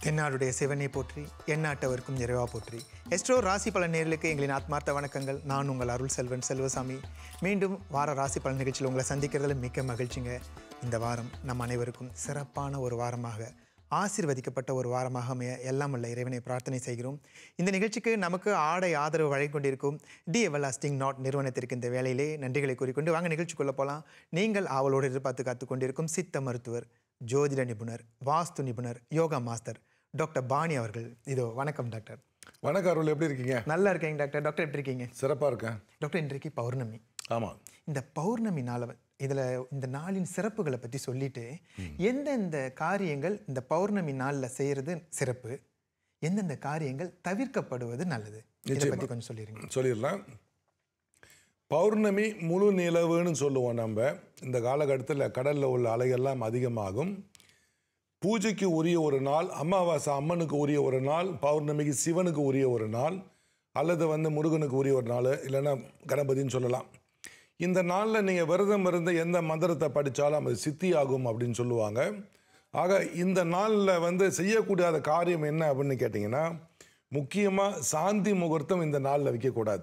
தென்னாடுடைய சிவனை போற்றி எந்நாட்டவர்க்கும் இறைவா போற்றி. எஸ்ட்ரோ ராசி பலன் நேயர்களுக்கு எங்களின் ஆத்மார்த்த வணக்கங்கள். நான் உங்கள் அருள் செல்வன் செல்வசாமி. மீண்டும் வார ராசி பலன் நிகழ்ச்சியில் உங்களை சந்திக்கிறதுல மிக்க மகிழ்ச்சிங்க. இந்த வாரம் நம் அனைவருக்கும் சிறப்பான ஒரு வாரமாக, ஆசீர்வதிக்கப்பட்ட ஒரு வாரமாக அமைய எல்லாம் உள்ள இறைவனை பிரார்த்தனை செய்கிறோம். இந்த நிகழ்ச்சிக்கு நமக்கு ஆடை ஆதரவு வழங்கிக் கொண்டிருக்கும் தி எவர்லாஸ்டிங் நாட் நிறுவனத்திற்கு இந்த வேளையிலே நன்றிகளை கூறிக்கொண்டு வாங்க நிகழ்ச்சிக்குள்ளே போகலாம். நீங்கள் ஆவலோடு எதிர்பார்த்து காத்து கொண்டிருக்கும் சித்த மருத்துவர், ஜோதிட நிபுணர், வாஸ்து நிபுணர், யோகா மாஸ்டர் டாக்டர் பாணி அவர்கள். இதோ வணக்கம் டாக்டர். வணக்கம் அருள், எப்படி இருக்கீங்க? நல்லா இருக்கேங்க டாக்டர். டாக்டர் எப்படி இருக்கீங்க? சிறப்பாக இருக்கேன் டாக்டர். இன்றைக்கு பௌர்ணமி. ஆமாம். இந்த பௌர்ணமி நாள் இதில் இந்த நாளின் சிறப்புகளை பற்றி சொல்லிட்டு எந்தெந்த காரியங்கள் இந்த பௌர்ணமி நாளில் செய்கிறது சிறப்பு, எந்தெந்த காரியங்கள் தவிர்க்கப்படுவது நல்லது, இதை பற்றி கொஞ்சம் சொல்லிடலாம். பௌர்ணமி முழு நிலவுன்னு சொல்லுவோம் நம்ம. இந்த காலகட்டத்தில் கடலில் உள்ள அலைகள்லாம் அதிகமாகும். பூஜைக்கு உரிய ஒரு நாள், அமாவாசை அம்மனுக்கு உரிய ஒரு நாள், பௌர்ணமிக்கு சிவனுக்கு உரிய ஒரு நாள், அல்லது முருகனுக்கு உரிய ஒரு நாள், இல்லைன்னா கணபதின்னு சொல்லலாம். இந்த நாளில் நீங்கள் விரதம் இருந்து எந்த மந்திரத்தை படித்தாலும் அது சித்தி ஆகும் அப்படின்னு சொல்லுவாங்க. ஆக இந்த நாளில் செய்யக்கூடாத காரியம் என்ன அப்படின்னு கேட்டிங்கன்னா, முக்கியமாக சாந்தி முகூர்த்தம் இந்த நாளில் வைக்கக்கூடாது.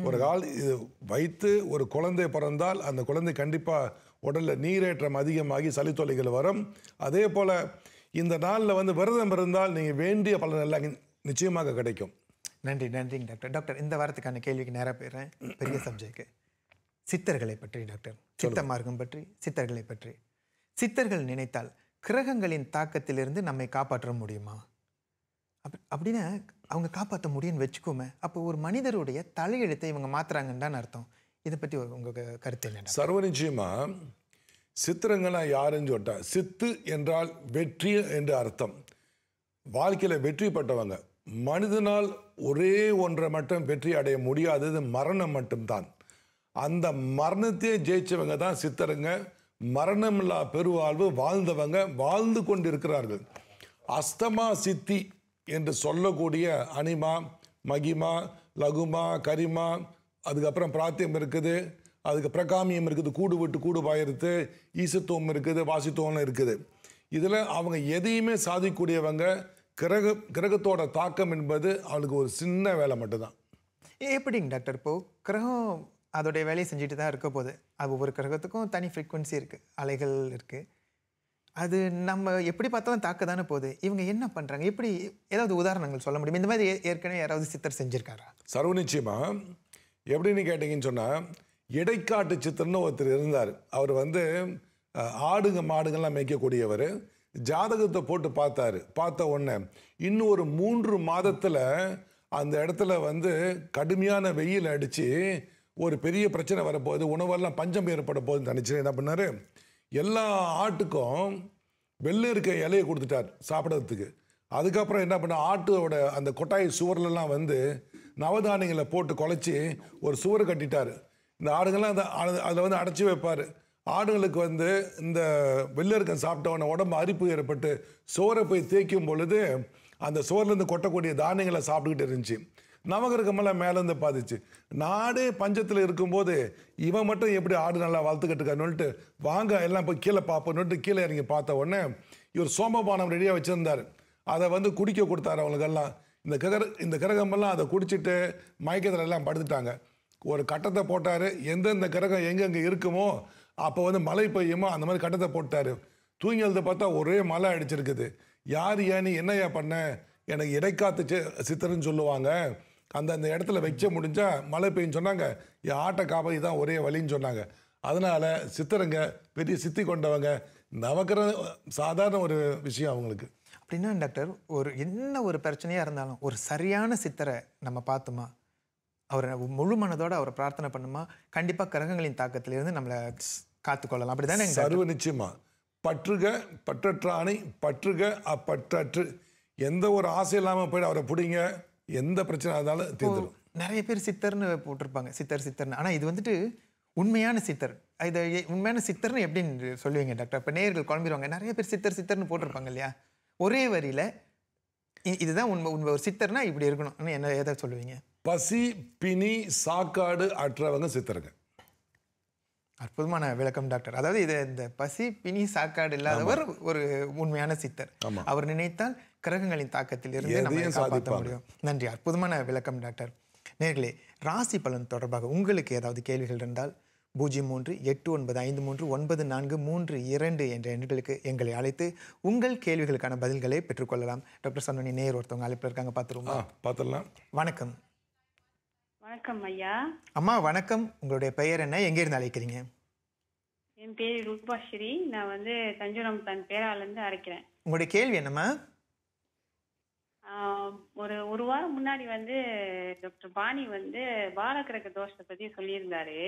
ஒரு கால் இது வைத்து ஒரு குழந்தை பிறந்தால் அந்த குழந்தை கண்டிப்பாக உடலில் நீரேற்றம் அதிகமாகி சளி தொல்லைகள் வரும். அதே போல் இந்த நாளில் விரதம் இருந்தால் நீங்கள் வேண்டிய பலன் எல்லாம் நிச்சயமாக கிடைக்கும். நன்றிங்க டாக்டர். டாக்டர், இந்த வாரத்துக்கான கேள்விக்கு நேராக போயிடுறேன். பெரிய சப்ஜெக்ட் சித்தர்களை பற்றி டாக்டர். சித்த மார்க்கம் பற்றி, சித்தர்களை பற்றி. சித்தர்கள் நினைத்தால் கிரகங்களின் தாக்கத்திலிருந்து நம்மை காப்பாற்ற முடியுமா? அப்படின்னு அவங்க காப்பாற்ற முடியும்னு வச்சுக்கோமே, அப்போ ஒரு மனிதருடைய தலையெழுத்தை இவங்க மாத்துறாங்கன்னு தான் அர்த்தம். இதை பற்றி உங்க கருத்து என்ன? சர்வ நிச்சயமா சித்திரங்களா யாருன்னு சொல்லிட்டா, சித்து என்றால் வெற்றி என்று அர்த்தம். வாழ்க்கையில் வெற்றி பெற்றவங்க. மனிதனால் ஒரே ஒன்றை மட்டும் வெற்றி அடைய முடியாதது மரணம் மட்டும்தான். அந்த மரணத்தையே ஜெயிச்சவங்க தான் சித்தருங்க. மரணமில்லா பெருவாழ்வு வாழ்ந்தவங்க, வாழ்ந்து கொண்டு இருக்கிறார்கள். அஸ்தமா சித்தி என்று சொல்லக்கூடிய அனிமா, மகிமா, லகுமா, கரிமா, அதுக்கப்புறம் பிராத்தியம் இருக்குது, அதுக்கு பிரகாமியம் இருக்குது, கூடு விட்டு கூடு பாயிருத்து, ஈசத்துவம் இருக்குது, வாசித்துவம் இருக்குது. இதில் அவங்க எதையுமே சாதிக்கக்கூடியவங்க. கிரகத்தோட தாக்கம் என்பது அவளுக்கு ஒரு சின்ன வேலை மட்டும்தான். எப்படிங்க டாக்டர்? இப்போது கிரகம் அதோடைய வேலையை செஞ்சுட்டு தான் இருக்க போகுது. அது ஒவ்வொரு கிரகத்துக்கும் தனி ஃப்ரீக்வன்சி இருக்குது, அலைகள் இருக்குது. அது நம்ம எப்படி பார்த்தாலும் தாக்க தானே போகுது. இவங்க என்ன பண்ணுறாங்க? எப்படி ஏதாவது உதாரணங்கள் சொல்ல முடியும்? இந்த மாதிரி ஏற்கனவே யாராவது சித்தர் செஞ்சுருக்காரா? சர்வ நிச்சயமாக. எப்படின்னு கேட்டிங்கன்னு சொன்னால், இடைக்காட்டு சித்தர்னு ஒருத்தர் இருந்தார். அவர் ஆடுங்க மாடுங்கள்லாம் மேய்க்கக்கூடியவர். ஜாதகத்தை போட்டு பார்த்தாரு. பார்த்த உடனே இன்னும் ஒரு 3 மாதத்தில் அந்த இடத்துல கடுமையான வெயில் அடித்து ஒரு பெரிய பிரச்சனை வரப்போகுது, உணவெல்லாம் பஞ்சம் ஏற்பட போகுதுன்னு நினச்சி என்ன பண்ணார், எல்லா ஆட்டுக்கும் வெள்ளை இருக்க இலையை கொடுத்துட்டார் சாப்பிட்றதுக்கு. அதுக்கப்புறம் என்ன பண்ண, ஆட்டோட அந்த கொட்டாய் சுவர்லாம் நவதானியங்களை போட்டு குழச்சி ஒரு சுவர் கட்டிட்டார். இந்த ஆடுகள்லாம் அதில் அடைச்சி வைப்பார். ஆடுகளுக்கு இந்த வெள்ளரிக்கம் சாப்பிட்டவன உடம்பு அரிப்பு ஏற்பட்டு சோறை போய் தேய்க்கும் பொழுது அந்த சோர்லேருந்து கொட்டக்கூடிய தானியங்களை சாப்பிட்டுக்கிட்டு இருந்துச்சு. நவகிரகமெல்லாம் மேலேருந்து பாதிச்சு. நாடே பஞ்சத்தில் இருக்கும்போது இவன் மட்டும் எப்படி ஆடு நல்லா வளர்த்துக்கிட்டு வாங்க எல்லாம் போய் கீழே பார்ப்போன்னுட்டு கீழே இறங்கி பார்த்த உடனே இவர் சோமபானம் ரெடியாக வச்சுருந்தார். அதை குடிக்க கொடுத்தாரு அவங்களுக்கெல்லாம். இந்த கிரகமெல்லாம் அதை குடிச்சிட்டு மயக்கத்தில் எல்லாம் படுத்துட்டாங்க. ஒரு கட்டத்தை போட்டார். எந்தெந்த கிரகம் எங்கெங்கே இருக்குமோ அப்போ மழை பெய்யுமோ அந்த மாதிரி கட்டத்தை போட்டார். தூங்கி எழுத பார்த்தா ஒரே மழை அடிச்சிருக்குது. யார் ஏன்னு என்னையா பண்ண, எனக்கு இடைக்காத்து சித்தர்னு சொல்லுவாங்க, அந்த இடத்துல வைக்க முடிஞ்சால் மழை பெய்யுன்னு சொன்னாங்க. என் ஆட்டை காப்பாற்றி தான் ஒரே வழின்னு சொன்னாங்க. அதனால் சித்தருங்க பெரிய சித்தி கொண்டவங்க. நவக்கிற சாதாரண ஒரு விஷயம் அவங்களுக்கு. அப்படின்னா டாக்டர், என்ன ஒரு பிரச்சனையாக இருந்தாலும் ஒரு சரியான சித்தரை நம்ம பார்த்தோமா, அவரை முழு மனதோடு அவரை பிரார்த்தனை பண்ணுமா, கண்டிப்பாக கிரகங்களின் தாக்கத்திலிருந்து நம்மளை காத்துக்கொள்ளலாம். அப்படி தானே? சர்வ நிச்சயமாக. பற்றுக பற்றற்றானை பற்றுக அப்பற்று. எந்த ஒரு ஆசை இல்லாமல் போய்ட்டு அவரை பிடிங்க, எந்த பிரச்சனை இருந்தாலும் தீர்ந்துடும். நிறைய பேர் சித்தர்னு போட்டிருப்பாங்க, சித்தர்னு. ஆனால் இது உண்மையான சித்தர். இது உண்மையான சித்தர்னு எப்படின்னு சொல்லுவீங்க டாக்டர்? இப்போ நேயர்கள் குழம்பிடுவாங்க. நிறைய பேர் சித்தர்னு போட்டிருப்பாங்க இல்லையா? ஒரே வரியில் இதுதான் உண்மை ஒரு சித்தர்னா இப்படி இருக்கணும் என்ன எதை சொல்லுவீங்க? பசி பிணி சாக்காடு அற்றவங்க சித்தருங்க. அற்புதமான விளக்கம் டாக்டர். அதாவது இது இந்த பசி பிணி சாக்காடு இல்லாதவர் ஒரு உண்மையான சித்தர். அவர் நினைத்தால் கிரகங்களின் தாக்கத்தில் இருந்து நம்ம எதையும் காப்பாற்ற சாதிப்பாங்க. முடியும். நன்றி, அற்புதமான விளக்கம் டாக்டர். நேர்களே, ராசி பலன் தொடர்பாக உங்களுக்கு ஏதாவது கேள்விகள் இருந்தால் 0389539432 என்ற எண்களுக்கு எங்களை அழைத்து உங்கள் கேள்விகளுக்கான பதில்களை பெற்றுக்கொள்ளலாம். டாக்டர் சொன்னி நேர் ஒருத்தவங்க அழைப்பில் இருக்காங்க, பார்த்துருவோமா? பார்த்துடலாம். வணக்கம். வணக்கம் ஐயா. அம்மா வணக்கம். உங்களுடைய பெயர் என்ன, எங்கேருந்து அழைக்கிறீங்க? என் பேர் ரூபாஸ்ரீ. நான் வந்து தஞ்சுரம் தன் பேராலேருந்து அழைக்கிறேன். உங்களுடைய கேள்வி என்னம்மா? ஒரு வாரம் முன்னாடி வந்து டாக்டர் பாணி வந்து பாலகிரக தோஷத்தை பத்தி சொல்லியிருந்தாரு.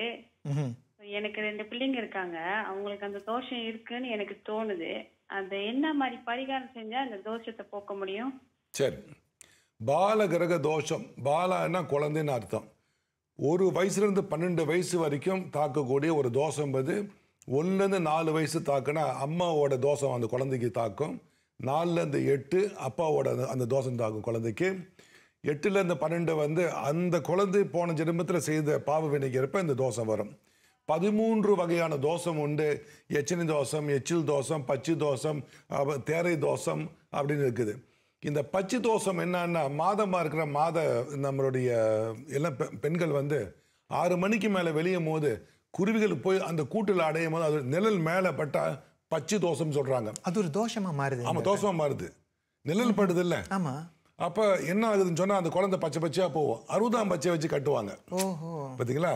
எனக்கு 2 பிள்ளைங்க இருக்காங்க. அவங்களுக்கு அந்த தோஷம் இருக்குன்னு எனக்கு தோணுது. அது என்ன மாதிரி பரிகாரம் செஞ்சா அந்த தோஷத்தை போக்க முடியும்? சரி, பாலகிரக தோஷம், பாலன்னா குழந்தைன்னு அர்த்தம். 1 வயசுலேருந்து 12 வயசு வரைக்கும் தாக்கக்கூடிய ஒரு தோஷம் என்பது 1லேருந்து 4 வயசு தாக்குனா அம்மாவோட தோஷம் அந்த குழந்தைக்கு தாக்கும். 4லேருந்து 8 அப்பாவோட அந்த தோஷம் தாக்கும் குழந்தைக்கு. 8லேருந்து 12 வந்து அந்த குழந்தை போன ஜென்மத்தில் செய்த பாவ வினைக்கிறப்ப இந்த தோஷம் வரும். 13 வகையான தோஷம் உண்டு. எச்சினி தோஷம், எச்சில் தோஷம், பச்சி தோஷம், தேரை தோஷம் அப்படின்னு இருக்குது. இந்த பச்சி தோஷம் என்னன்னா, மாதமாக இருக்கிற நம்மளுடைய எல்லாம் பெண்கள் வந்து 6 மணிக்கு மேலே வெளியும் போது குருவிகள் போய் அந்த கூட்டில் அடையும் போது அது நிழல் மேலே பட்டா பச்சி தோஷம் சொல்றாங்க. அது ஒரு தோஷமா மாறுது. ஆமா, தோஷமா மாறுது. நிழல் படுது இல்ல. ஆமா. அப்ப என்ன ஆகுதுன்னு சொன்னா அந்த குழந்தை பச்சை பச்சையா போகும். 60ஆம் பச்சை வச்சு கட்டுவாங்க. ஓஹோ, பாத்தீங்களா?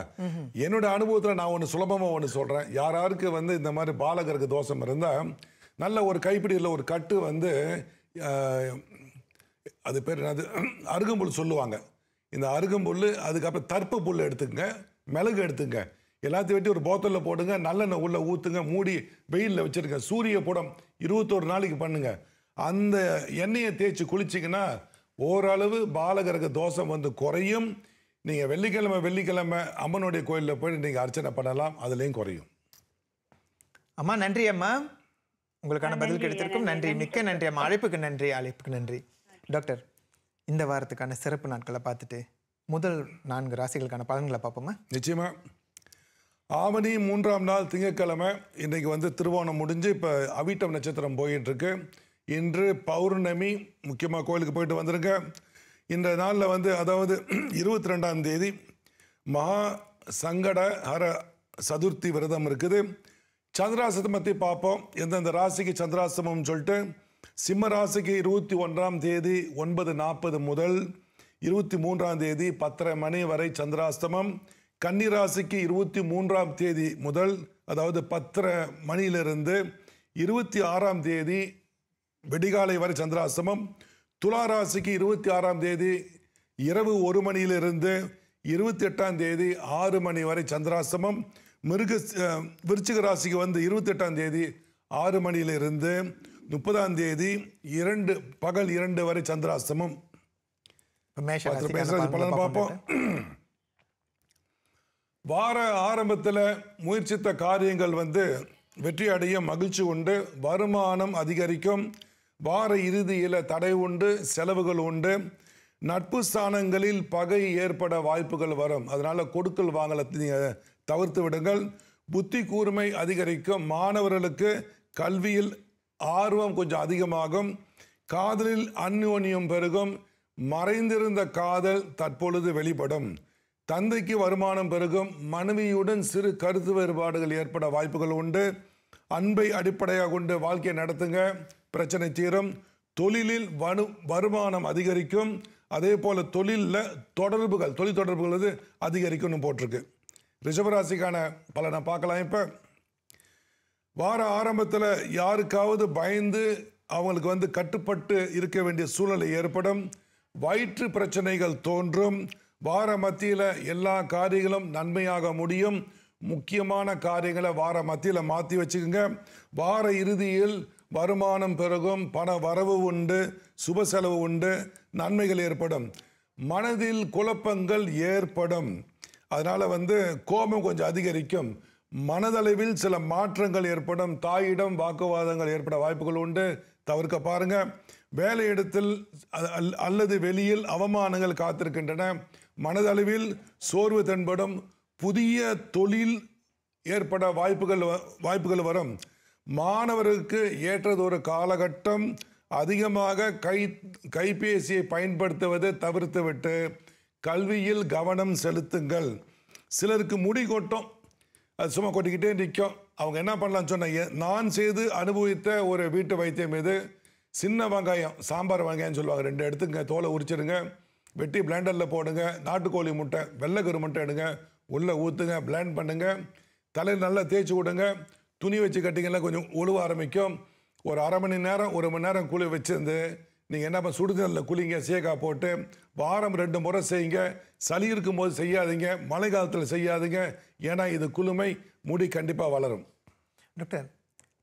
என்னோட அனுபவத்துல நான் ஒன்று சுலபமா ஒன்று சொல்றேன். யாராருக்கு வந்து இந்த மாதிரி பாலகிரக தோஷம் இருந்தா நல்ல ஒரு கைப்பிடியில் ஒரு கட்டு வந்து அது பேர் என்னது, அருகம்புல் சொல்லுவாங்க. இந்த அருகம்புல், அதுக்கப்புறம் தர்ப்ப புல் எடுத்துங்க, மிளகு எடுத்துங்க, எல்லாத்தையும் வெட்டி ஒரு போத்தலில் போடுங்க, நல்லெண்ணெய் உள்ள ஊற்றுங்க, மூடி வெயிலில் வச்சுருங்க. சூரிய படம் 21 நாளைக்கு பண்ணுங்க. அந்த எண்ணெயை தேய்ச்சி குளிச்சிங்கன்னா ஓரளவு பாலகிரக தோஷம் வந்து குறையும். நீங்கள் வெள்ளிக்கிழமை அம்மனுடைய கோயிலில் போய் நீங்கள் அர்ச்சனை பண்ணலாம், அதுலேயும் குறையும். அம்மா நன்றி அம்மா, உங்களுக்கான பதில் கிடைத்திருக்கும். நன்றி, மிக்க நன்றி அம்மா. அழைப்புக்கு நன்றி. டாக்டர், இந்த வாரத்துக்கான சிறப்பு நாட்களை பார்த்துட்டு முதல் 4 ராசிகளுக்கான பலன்களை பார்ப்போமா? நிச்சயமா. ஆவணி 3ஆம் நாள் திங்கட்கிழமை. இன்றைக்கு வந்து திருவோணம் முடிஞ்சு இப்போ அவிட்டம் நட்சத்திரம் போயிட்டு இருக்கு. இன்று பௌர்ணமி. முக்கியமாக கோயிலுக்கு போயிட்டு வந்துருங்க. இந்த நாளில் வந்து அதாவது 22ஆம் தேதி மகா சங்கட ஹர சதுர்த்தி விரதம் இருக்குது. சந்திராசிரமத்தை பற்றி பார்ப்போம். எந்தெந்த ராசிக்கு சந்திராசிரமம் சொல்லிட்டு, சிம்ம ராசிக்கு 21ஆம் தேதி 9:40 முதல் 23ஆம் தேதி 10:30 மணி வரை சந்திராஸ்தமம். கன்னிராசிக்கு 23ஆம் தேதி முதல், அதாவது 10:30 மணியிலிருந்து 26ஆம் தேதி வெடிகாலை வரை சந்திராஸ்தமம். துலா ராசிக்கு 26ஆம் தேதி இரவு 1 மணியிலிருந்து 28ஆம் தேதி 6 மணி வரை சந்திராஸ்தமம். விருச்சிக ராசிக்கு வந்து 28ஆம் தேதி 6 மணியிலிருந்து 30ஆம் தேதி பகல் 2 வரை சந்திராஸ்தமம். பலன் பார்ப்போம். வார ஆரம்பத்தில் முயற்சித்த காரியங்கள் வந்து வெற்றி அடைய மகிழ்ச்சி உண்டு, வருமானம் அதிகரிக்கும். வார இறுதியில் தடை உண்டு, செலவுகள் உண்டு. நட்பு ஸ்தானங்களில் பகை ஏற்பட வாய்ப்புகள் வரும். அதனால கொடுக்கல் வாங்கலை தவிர்த்து விடுங்கள். புத்தி கூர்மை அதிகரிக்கும். மாணவர்களுக்கு கல்வியில் ஆர்வம் கொஞ்சம் அதிகமாகும். காதலில் அந்யோன்யம் பெருகும். மறைந்திருந்த காதல் தற்பொழுது வெளிப்படும். தந்தைக்கு வருமானம் பெருகும். மனைவியுடன் சிறு கருத்து வேறுபாடுகள் ஏற்பட வாய்ப்புகள் உண்டு. அன்பை அடிப்படையாக கொண்டு வாழ்க்கையை நடத்துங்க, பிரச்சனை தீரும். தொழிலில் வருமானம் அதிகரிக்கும். அதே போல தொழில் தொடர்புகள் வந்து அதிகரிக்கும்னு போட்டிருக்கு. ரிஷபராசிக்கான பலனை பார்க்கலாம். இப்போ வார ஆரம்பத்தில் யாருக்காவது பயந்து அவங்களுக்கு வந்து கட்டுப்பட்டு இருக்க வேண்டிய சூழ்நிலை ஏற்படும். வயிற்று பிரச்சனைகள் தோன்றும். வார மத்தியில் எல்லா காரியங்களும் நன்மையாக முடியும். முக்கியமான காரியங்களை வார மத்தியில் மாற்றி வச்சுக்கோங்க. வார இறுதியில் வருமானம் பெருகும். பண வரவு உண்டு, சுப செலவு உண்டு, நன்மைகள் ஏற்படும். மனதில் குழப்பங்கள் ஏற்படும். அதனால் வந்து கோபம் கொஞ்சம் அதிகரிக்கும். மனதளவில் சில மாற்றங்கள் ஏற்படும். தாயிடம் வாக்குவாதங்கள் ஏற்பட வாய்ப்புகள் உண்டு, தவிர்க்க பாருங்க. வேலையிடத்தில் அல்லது வெளியில் அவமானங்கள் காத்திருக்கின்றன. மனதளவில் சோர்வு தென்படும். புதிய தொழில் ஏற்பட வாய்ப்புகள் வரும். மாணவருக்கு ஏற்றதொரு காலகட்டம். அதிகமாக கைபேசியை பயன்படுத்துவதை தவிர்த்துவிட்டு கல்வியில் கவனம் செலுத்துங்கள். சிலருக்கு முடி கொட்டும், அது சும்மா கொட்டிக்கிட்டே நிற்கும். அவங்க என்ன பண்ணலாம்னு சொன்ன, நான் செய்து அனுபவித்த ஒரு வீட்டு வைத்தியம் இது. சின்ன வெங்காயம், சாம்பார் வெங்காயம்னு சொல்லுவாங்க, 2 எடுத்துங்க, தோலை உரிச்சிடுங்க, வெட்டி பிளெண்டரில் போடுங்க, நாட்டுக்கோழி முட்டை, வெள்ளைக்கரு முட்டை எடுங்க, உள்ளே ஊற்றுங்க, பிளெண்ட் பண்ணுங்க, தலையில் நல்லா தேய்ச்சி விடுங்க, துணி வச்சு கட்டிங்கன்னா கொஞ்சம் ஒழுவ ஆரம்பிக்கும். ஒரு அரை மணி நேரம் 1 மணி நேரம் குளி வச்சிருந்து நீங்கள் என்ன சுடுதலில் குளிங்க, சீக்காய் போட்டு வாரம் 2 முறை செய்யுங்க. சளி இருக்கும்போது செய்யாதீங்க, மழை காலத்தில் செய்யாதீங்க, ஏன்னா இது குளுமை, முடி கண்டிப்பாக வளரும். டாக்டர்,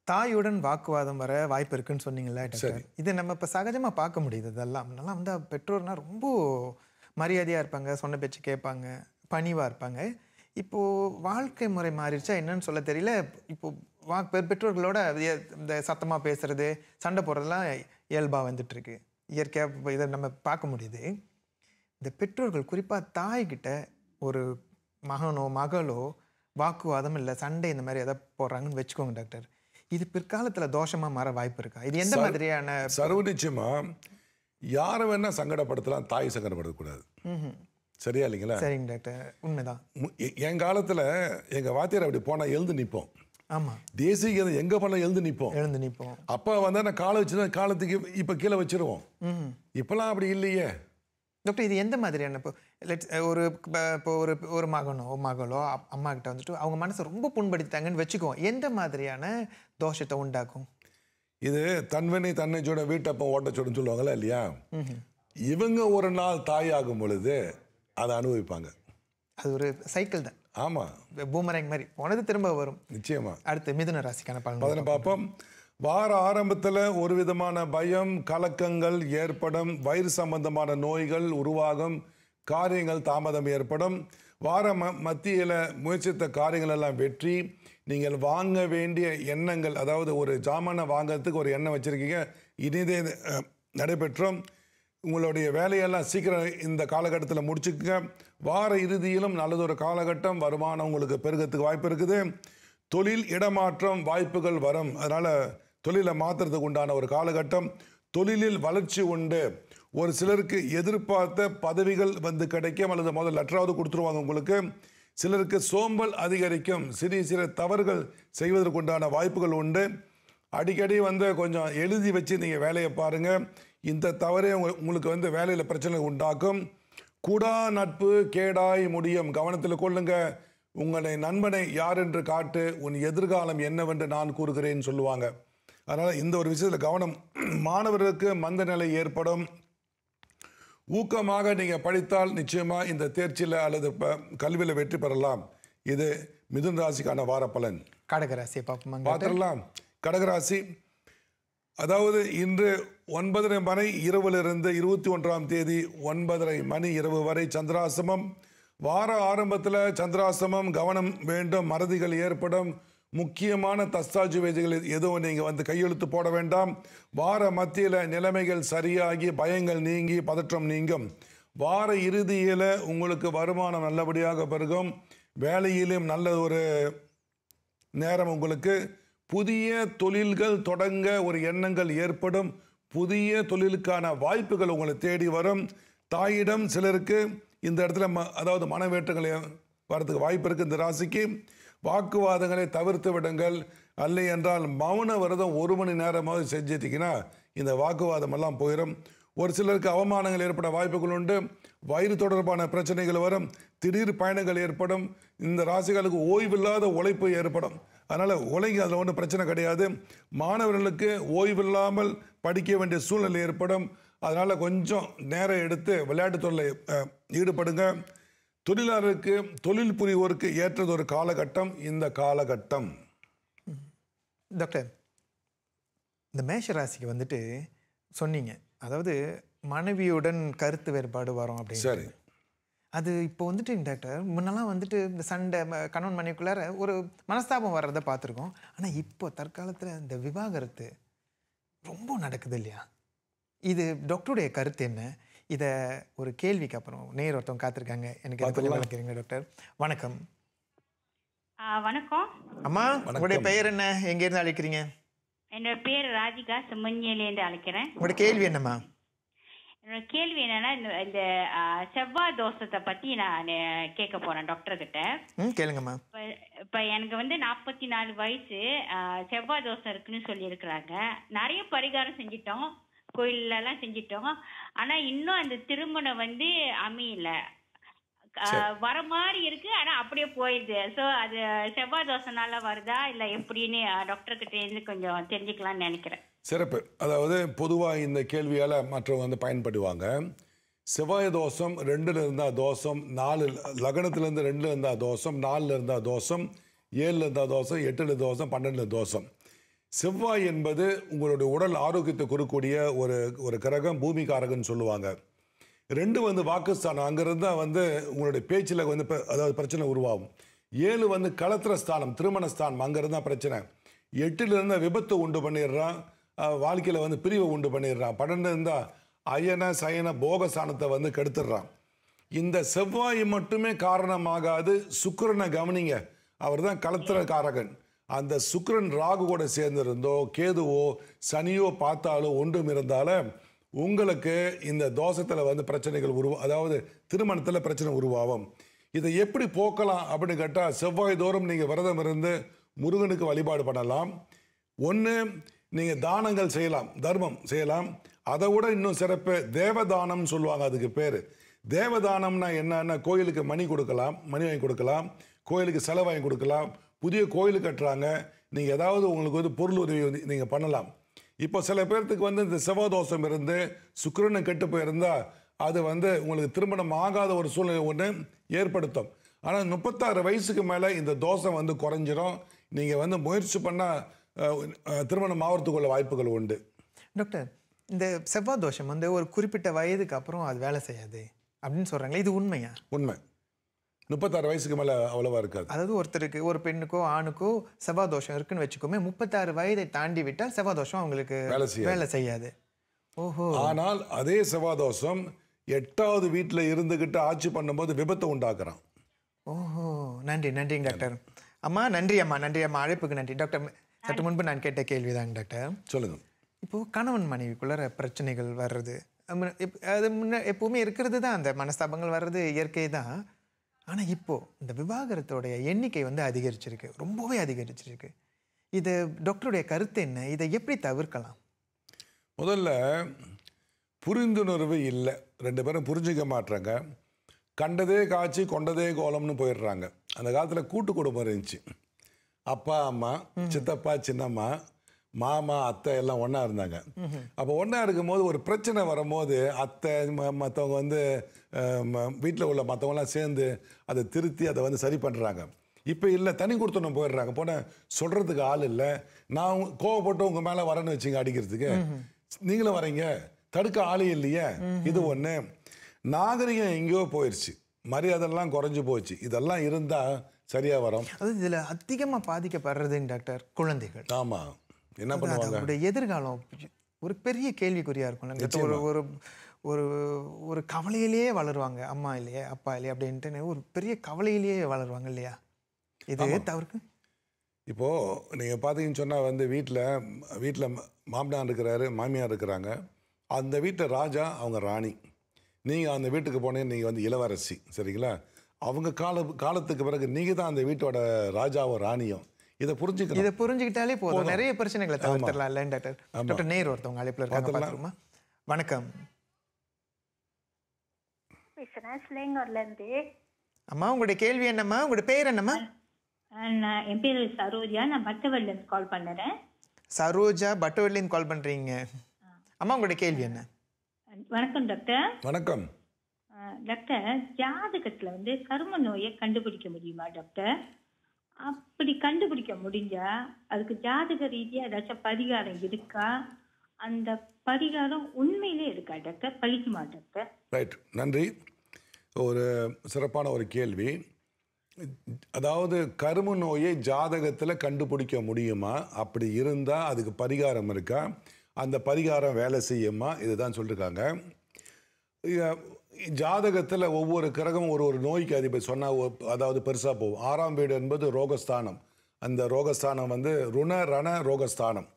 தாயுடன் வாக்குவாதம் வர வாய்ப்பு இருக்குன்னு சொன்னீங்களா டாக்டர்? இது நம்ம இப்போ சகஜமாக பார்க்க முடியுது. இதெல்லாம் முன்னெல்லாம் வந்து பெற்றோர்னா ரொம்ப மரியாதையாக இருப்பாங்க, சொன்ன பேச்சு கேட்பாங்க, பணிவாக இருப்பாங்க. இப்போது வாழ்க்கை முறை மாறிடுச்சா என்னன்னு சொல்ல தெரியல. இப்போது பெற்றோர்களோட இந்த சத்தமாக பேசுறது, சண்டை போடுறதுலாம் இயல்பாக வந்துட்டுருக்கு, இயற்கையாக இதை நம்ம பார்க்க முடியுது. இந்த பெற்றோர்கள் குறிப்பாக தாய்கிட்ட ஒரு மகனோ மகளோ வாக்குவாதம் இல்லை சண்டை இந்த மாதிரி எதாவது போடுறாங்கன்னு வச்சுக்கோங்க டாக்டர், இது பிற்காலத்தில் தோஷமாக மாற வாய்ப்பு இருக்கா? இது எந்த மாதிரியான? சர்வநிச்சயமா யாரை வேணா சங்கடப்படுத்தலாம், தாய் சங்கடப்படக்கூடாது. சரியா இல்லைங்களா? சரிங்க டாக்டர், உண்மைதான். என் காலத்தில் எங்கள் வாத்தியார் அப்படி போனால் எழுந்து நிற்போம். ஆமாம், தேசிய கீதம் எங்கே போனால் எழுந்து நிற்போம். அப்போ வந்தால் நான் காலை வச்சுருந்தா காலத்துக்கு இப்போ கீழே வச்சிருவோம். இப்போலாம் அப்படி இல்லையே டாக்டர். இது எந்த மாதிரியான இப்போ ஒரு மகனோ மகளோ அம்மா கிட்ட வந்துட்டு அவங்க மனசை ரொம்ப புண்படுத்தாங்கன்னு வச்சுக்குவோம், எந்த மாதிரியான தோஷத்தை உண்டாக்கும்? இது தன்வினை தன்னைச்சோட வீட்டப்போ ஓட்டச்சோடுன்னு சொல்லுவாங்களா இல்லையா? இவங்க ஒரு நாள் தாயாகும் பொழுது அதை அனுபவிப்பாங்க. அது ஒரு சைக்கிள் தான். ஆமாம், பூமரங் மாதிரி போனது திரும்ப வரும். நிச்சயமா. அடுத்து மிதுன ராசிக்கான பலன் பார்ப்போம். வார ஆரம்பத்தில் ஒரு விதமான பயம், கலக்கங்கள் ஏற்படும், வயிறு சம்பந்தமான நோய்கள் உருவாகும், காரியங்கள் தாமதம் ஏற்படும். வார மத்தியில் முயற்சித்த காரியங்கள் எல்லாம் வெற்றி. நீங்கள் வாங்க வேண்டிய எண்ணங்கள், அதாவது ஒரு ஜாமானை வாங்கிறதுக்கு ஒரு எண்ணம் வச்சுருக்கீங்க, இனிதே நடைபெற்றும். உங்களுடைய வேலையெல்லாம் சீக்கிரம் இந்த காலகட்டத்தில் முடிச்சுக்குங்க. வார இறுதியிலும் நல்லதொரு காலகட்டம், வருமானம் உங்களுக்கு பெருகிறதுக்கு வாய்ப்பு இருக்குது. தொழில் இடமாற்றம் வாய்ப்புகள் வரும், அதனால் தொழிலை மாற்றுறதுக்கு உண்டான ஒரு காலகட்டம். தொழிலில் வளர்ச்சி உண்டு. ஒரு சிலருக்கு எதிர்பார்த்த பதவிகள் வந்து கிடைக்கும், அல்லது முதல் லெட்டராவது கொடுத்துருவாங்க உங்களுக்கு. சிலருக்கு சோம்பல் அதிகரிக்கும், சிறிய தவறுகள் செய்வதற்கு உண்டான வாய்ப்புகள் உண்டு. அடிக்கடி கொஞ்சம் எழுதி வச்சு நீங்கள் வேலையை பாருங்கள். இந்த தவறே உங்களுக்கு வேலையில் பிரச்சனை உண்டாக்கும். கூடா நட்பு கேடாய் முடியும், கவனத்தில் கொள்ளுங்க. உங்களை நண்பனை யார் என்று காட்டு, உன் எதிர்காலம் என்னவென்று நான் கூறுகிறேன்னு சொல்லுவாங்க. அதனால் இந்த ஒரு விஷயத்தில் கவனம். மாணவர்களுக்கு மந்த நிலை ஏற்படும். ஊக்கமாக நீங்கள் படித்தால் நிச்சயமாக இந்த தேர்ச்சியில் அல்லது கல்வியில் வெற்றி பெறலாம். இது மிதுன ராசிக்கான வார பலன். கடகராசியை பார்த்துடலாம். கடகராசி, அதாவது இன்று 9:30 மணி இரவிலிருந்து 21ஆம் தேதி 9:30 மணி இரவு வரை சந்திராசிரமம். வார ஆரம்பத்தில் சந்திராசிரமம், கவனம் வேண்டும், மறதிகள் ஏற்படும். முக்கியமான தஸ்தாஜுவேஜுகளில் எதுவும் நீங்கள் கையெழுத்து போட வேண்டாம். வார மத்தியில் நிலைமைகள் சரியாகி பயங்கள் நீங்கி பதற்றம் நீங்கும். வார இறுதியில் உங்களுக்கு வருமானம் நல்லபடியாக பெருகும். வேலையிலும் நல்ல ஒரு நேரம் உங்களுக்கு. புதிய தொழில்கள் தொடங்க ஒரு எண்ணங்கள் ஏற்படும். புதிய தொழிலுக்கான வாய்ப்புகள் உங்களை தேடி வரும். தாயிடம் சிலருக்கு இந்த இடத்துல அதாவது மனவேற்றங்கள் வரதுக்கு வாய்ப்பு இருக்குது. இந்த ராசிக்கு வாக்குவாதங்களை தவிர்த்து விடுங்கள். அல்ல என்றால் மௌன விரதம் 1 மணி நேரமாவது செஞ்சிட்டிங்கன்னா இந்த வாக்குவாதம் எல்லாம் போயிடும். ஒரு சிலருக்கு அவமானங்கள் ஏற்பட வாய்ப்புகள் உண்டு. வயிறு தொடர்பான பிரச்சனைகள் வரும். திடீர் பயணங்கள் ஏற்படும். இந்த ராசிகளுக்கு ஓய்வில்லாத உழைப்பு ஏற்படும். அதனால் உலகி அதில் ஒன்றும் பிரச்சனை கிடையாது. மாணவர்களுக்கு ஓய்வில்லாமல் படிக்க வேண்டிய சூழ்நிலை ஏற்படும். அதனால் கொஞ்சம் நேரம் எடுத்து விளையாட்டு தொழிலில் ஈடுபடுங்க. தொழிலாளருக்கு, தொழில் புரிவோருக்கு ஏற்றது ஒரு காலகட்டம் இந்த காலகட்டம். டாக்டர், இந்த மேஷராசிக்கு சொன்னீங்க, அதாவது மனைவியுடன் கருத்து வேறுபாடு வரும் அப்படின்னு. சரி, அது இப்போ டாக்டர், முன்னெல்லாம் இந்த சண்டை கணவன் மனைவிக்குள்ளார ஒரு மனஸ்தாபம் வர்றதை பார்த்துருக்கோம். ஆனால் இப்போ தற்காலத்தில் இந்த விவாகரத்து ரொம்ப நடக்குது இல்லையா? இது டாக்டருடைய கருத்து என்ன? இதை ஒரு கேள்விக்கு அப்புறம் நேர் ஒருத்தவங்க காத்திருக்காங்க, எனக்கு வணக்கிறீங்க டாக்டர். வணக்கம். வணக்கம் அம்மா, உங்களுடைய பெயர் என்ன, எங்கேருந்து அழைக்கிறீங்க? என்னோட பேர் ராதிகா செம்மஞ்சியிலேருந்து அழைக்கிறேன். உங்களோட கேள்வி என்னம்மா? என்னோட கேள்வி என்னன்னா, இந்த செவ்வாய் தோஷத்தை பத்தி நான் கேட்க போறேன் டாக்டர் கிட்ட. கேளுங்கம்மா. இப்ப எனக்கு 44 வயசு. செவ்வாய் தோஷம் இருக்குன்னு சொல்லி இருக்கிறாங்க. நிறைய பரிகாரம் செஞ்சிட்டோம், கோயில்ல எல்லாம் செஞ்சிட்டோம். ஆனா இன்னும் அந்த திருமணம் அமையல. வர மாதிரி இருக்கு, ஆனா அப்படியே போயிடுது. சோ அது செவ்வாய் தோஷனால வருதா இல்ல எப்படின்னு டாக்டர் கிட்ட இருந்து கொஞ்சம் தெரிஞ்சுக்கலாம்னு நினைக்கிறேன். சிறப்பு. அதாவது பொதுவாக இந்த கேள்வியால் மற்றவங்க பயன்படுவாங்க. செவ்வாய் தோஷம் 2ல் இருந்தால் தோஷம், 4 லக்னத்திலேருந்து 2ல் இருந்தால் தோஷம், 4ல் இருந்தால் தோஷம், 7ல் இருந்தால் தோஷம், 8ல் தோஷம், 12ல் தோஷம். செவ்வாய் என்பது உங்களுடைய உடல் ஆரோக்கியத்தை கொடுக்கக்கூடிய ஒரு கிரகம், பூமிக்காரகன்னு சொல்லுவாங்க. 2 வாக்குஸ்தானம், அங்கே இருந்தால் உங்களுடைய பேச்சில் அதாவது பிரச்சனை உருவாகும். 7 களத்திர ஸ்தானம், திருமண ஸ்தானம், அங்கே இருந்தால் பிரச்சனை. 8ல் இருந்தால் விபத்து உண்டு பண்ணிடுறான், வாழ்க்கையில் பிரிவை உண்டு பண்ணிடுறான். 12 இருந்தால் அயன சயன போகஸ்தானத்தை கெடுத்துடுறான். இந்த செவ்வாய் மட்டுமே காரணமாகாது. சுக்கிரனை கவனிங்க, அவர் தான் களத்திர காரகன். அந்த சுக்கிரன் ராகு கூட சேர்ந்திருந்தோ கேதுவோ சனியோ பார்த்தாலோ ஒன்றும் இருந்தாலும் உங்களுக்கு இந்த தோஷத்தில் பிரச்சனைகள் அதாவது திருமணத்தில் பிரச்சனை உருவாகும். இதை எப்படி போக்கலாம் அப்படின்னு கேட்டால், செவ்வாய் தோறும் நீங்கள் விரதம் இருந்து முருகனுக்கு வழிபாடு பண்ணலாம். ஒன்று, நீங்கள் தானங்கள் செய்யலாம், தர்மம் செய்யலாம். அதை விட இன்னும் சிறப்பு தேவதானம் சொல்லுவாங்க, அதுக்கு பேர். தேவதானம்னா என்னன்னா, கோயிலுக்கு மணி கொடுக்கலாம், மணி வாங்கி கொடுக்கலாம், கோயிலுக்கு செலவு வாங்கி கொடுக்கலாம். புதிய கோயில் கட்டுறாங்க, நீங்கள் ஏதாவது உங்களுக்கு பொருள் உதவி நீங்கள் பண்ணலாம். இப்போ சில பேர்த்துக்கு இந்த செவ்வாய் தோஷம் இருந்து சுக்கிரனை கெட்டு போயிருந்தால் அது உங்களுக்கு திருமணம் ஆகாத ஒரு சூழ்நிலை ஒன்று ஏற்படுத்தும். ஆனால் 36 வயசுக்கு மேலே இந்த தோஷம் குறைஞ்சிரும். நீங்கள் முயற்சி பண்ணால் திருமணம் ஆகிறதுக்குள்ள வாய்ப்புகள் உண்டு. டாக்டர், இந்த செவ்வாய் தோஷம் ஒரு குறிப்பிட்ட வயதுக்கு அப்புறம் அது வேலை செய்யாது அப்படின்னு சொல்கிறாங்களே, இது உண்மையா? உண்மை. 36 வயசுக்கு மேலே அவ்வளோவா இருக்காது. அதாவது ஒருத்தருக்கு, ஒரு பெண்ணுக்கோ ஆணுக்கோ செவ்வாய் தோஷம் இருக்குன்னு வச்சுக்கோமே, 36 வயதை தாண்டி விட்டால் செவ்வாய் தோஷம் அவங்களுக்கு வேலை செய்யாது. ஓஹோ. ஆனால் அதே செவ்வாய் தோஷம் 8வது வீட்டில் இருந்துக்கிட்டு ஆட்சி பண்ணும்போது விபத்தை உண்டாக்குறான். ஓஹோ, நன்றி நன்றிங்க டாக்டர். அம்மா நன்றி அம்மா, நன்றி அம்மா, அழைப்புக்கு நன்றி. டாக்டர், சற்று முன்பு நான் கேட்ட கேள்விதாங்க டாக்டர். சொல்லுங்கள். இப்போது கணவன் மனைவிக்குள்ள பிரச்சனைகள் வர்றது அது எப்பவுமே இருக்கிறது தான், அந்த மனஸ்தாபங்கள் வர்றது இயற்கை தான். ஆனால் இப்போது இந்த விவாகரத்தோடைய எண்ணிக்கை அதிகரிச்சிருக்கு, ரொம்பவே அதிகரிச்சிருக்கு. இது டாக்டருடைய கருத்து என்ன? இதை எப்படி தவிர்க்கலாம்? முதல்ல புரிந்துணர்வு இல்லை, 2 பேரும் புரிஞ்சிக்க மாட்டாங்க. கண்டதே காட்சி கொண்டதே கோலம்னு போயிடுறாங்க. அந்த காலத்தில் கூட்டு குடும்பம் இருந்துச்சு. அப்பா அம்மா, சித்தப்பா சின்னம்மா, மாமா அத்தை எல்லாம் ஒன்றா இருந்தாங்க. அப்போ ஒன்றா இருக்கும்போது ஒரு பிரச்சனை வரும்போது அத்தை மற்றவங்க வீட்டில் உள்ள மற்றவங்களாம் சேர்ந்து அதை திருத்தி அதை சரி பண்ணுறாங்க. இப்போ இல்லை, தனி கொடுத்தோன்னு போயிடுறாங்க. போன சொல்கிறதுக்கு ஆள் இல்லை. நான் கோவப்பட்டு உங்கள் மேலே வரேன்னு வச்சுங்க அடிக்கிறதுக்கு, நீங்களும் வரீங்க, தடுக்க ஆளே இல்லையே. இது ஒன்று. நாகரிகம் எங்கேயோ போயிடுச்சு, மரியாதைலாம் குறைஞ்சி போச்சு. இதெல்லாம் இருந்தால் சரியாக வரும். அது இதில் அதிகமாக பாதிக்கப்படுறதுங்க டாக்டர் குழந்தைகள். ஆமாம், என்ன பண்ணுவாங்க? அவருடைய எதிர்காலம் ஒரு பெரிய கேள்விக்குறியாக இருக்கும். ஒரு ஒரு ஒரு கவலையிலேயே வளருவாங்க. அம்மா இல்லையே, அப்பா இல்லையே அப்படின்ட்டு ஒரு பெரிய கவலையிலேயே வளருவாங்க இல்லையா? இது தவிர்க்கு. இப்போது நீங்கள் பார்த்தீங்கன்னு சொன்னால் வீட்டில் மாமனார் இருக்கிறாரு, மாமியார் இருக்கிறாங்க. அந்த வீட்டில் ராஜா, அவங்க ராணி. நீங்கள் அந்த வீட்டுக்கு போனீங்க, நீங்கள் இளவரசி, சரிங்களா? அவங்க காலத்துக்கு பிறகு நீங்கள் தான் அந்த வீட்டோட ராஜாவோ ராணியும். இதை புரிஞ்சுக்கிட்டாலே போதும், நிறைய பிரச்சனைகளை தவிர்த்தரலாம் இல்லை டாக்டர்? டாக்டர் நேர் ஒருத்தவங்க அழைப்பில் இருக்காங்க. வணக்கம். அம்மா, உங்களுடைய கேள்வி என்னம்மா? உங்களுடைய பேர் என்னம்மா? என் பேர் சரோஜா, நான் பட்டவள்ளிருந்து கால் பண்ணுறேன். சரோஜா, பட்டவள்ளிருந்து கால் பண்ணுறீங்க. அம்மா, உங்களுடைய கேள்வி என்ன? வணக்கம் டாக்டர். வணக்கம் டாக்டர், ஜாதகத்தில் கரும நோயை கண்டுபிடிக்க முடியுமா டாக்டர்? அப்படி கண்டுபிடிக்க முடிஞ்சா அதுக்கு ஜாதக ரீதியாக ஏதாச்சும் பரிகாரம் இருக்கா? அந்த பரிகாரம் உண்மையிலே இருக்கா டாக்டர்? பழிக்குமா டாக்டர்? ரைட், நன்றி. ஒரு சிறப்பான ஒரு கேள்வி. அதாவது கரும நோயை ஜாதகத்தில் கண்டுபிடிக்க முடியுமா? அப்படி இருந்தால் அதுக்கு பரிகாரம் இருக்கா? அந்த பரிகாரம் வேலை செய்யுமா? இதுதான் சொல்லியிருக்காங்க. ஜாதகத்தில் ஒவ்வொரு கிரகம் ஒரு நோய்க்கு அதிபதி சொன்னால் அதாவது பெருசாக போகும். 6ஆம் வீடு என்பது ரோகஸ்தானம். அந்த ரோகஸ்தானம் ருண ரண ரோகஸ்தானம்.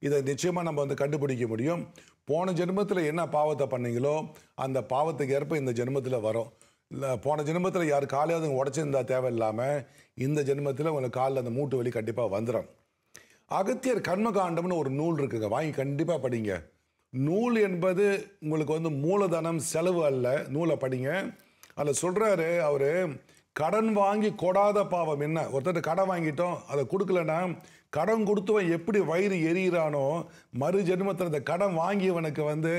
இதை நிச்சயமாக நம்ம வந்து கண்டுபிடிக்க முடியும். போன ஜென்மத்தில் என்ன பாவத்தை பண்ணீங்களோ அந்த பாவத்துக்கு ஏற்ப இந்த ஜென்மத்தில் வரும். இல்லை போன ஜென்மத்தில் யார் காலையாவது உடச்சிருந்தா தேவையில்லாமல் இந்த ஜென்மத்தில் உங்களுக்கு காலில் அந்த மூட்டு வலி கண்டிப்பாக வந்துடும். அகத்தியர் கர்மகாண்டம்னு ஒரு நூல் இருக்குங்க, வாங்கி கண்டிப்பாக படிங்க. நூல் என்பது உங்களுக்கு வந்து மூலதனம் செலவு அல்ல, நூலை படிங்க. அதில் சொல்கிறாரு அவர், கடன் வாங்கி கொடாத பாவம் என்ன. ஒருத்தர் கடன் வாங்கிட்டோம், அதை கொடுக்கலன்னா கடன் கொடுத்தவன் எப்படி வயிறு எரியிறானோ மறு ஜென்மத்தில் அந்த கடன் வாங்கியவனுக்கு வந்து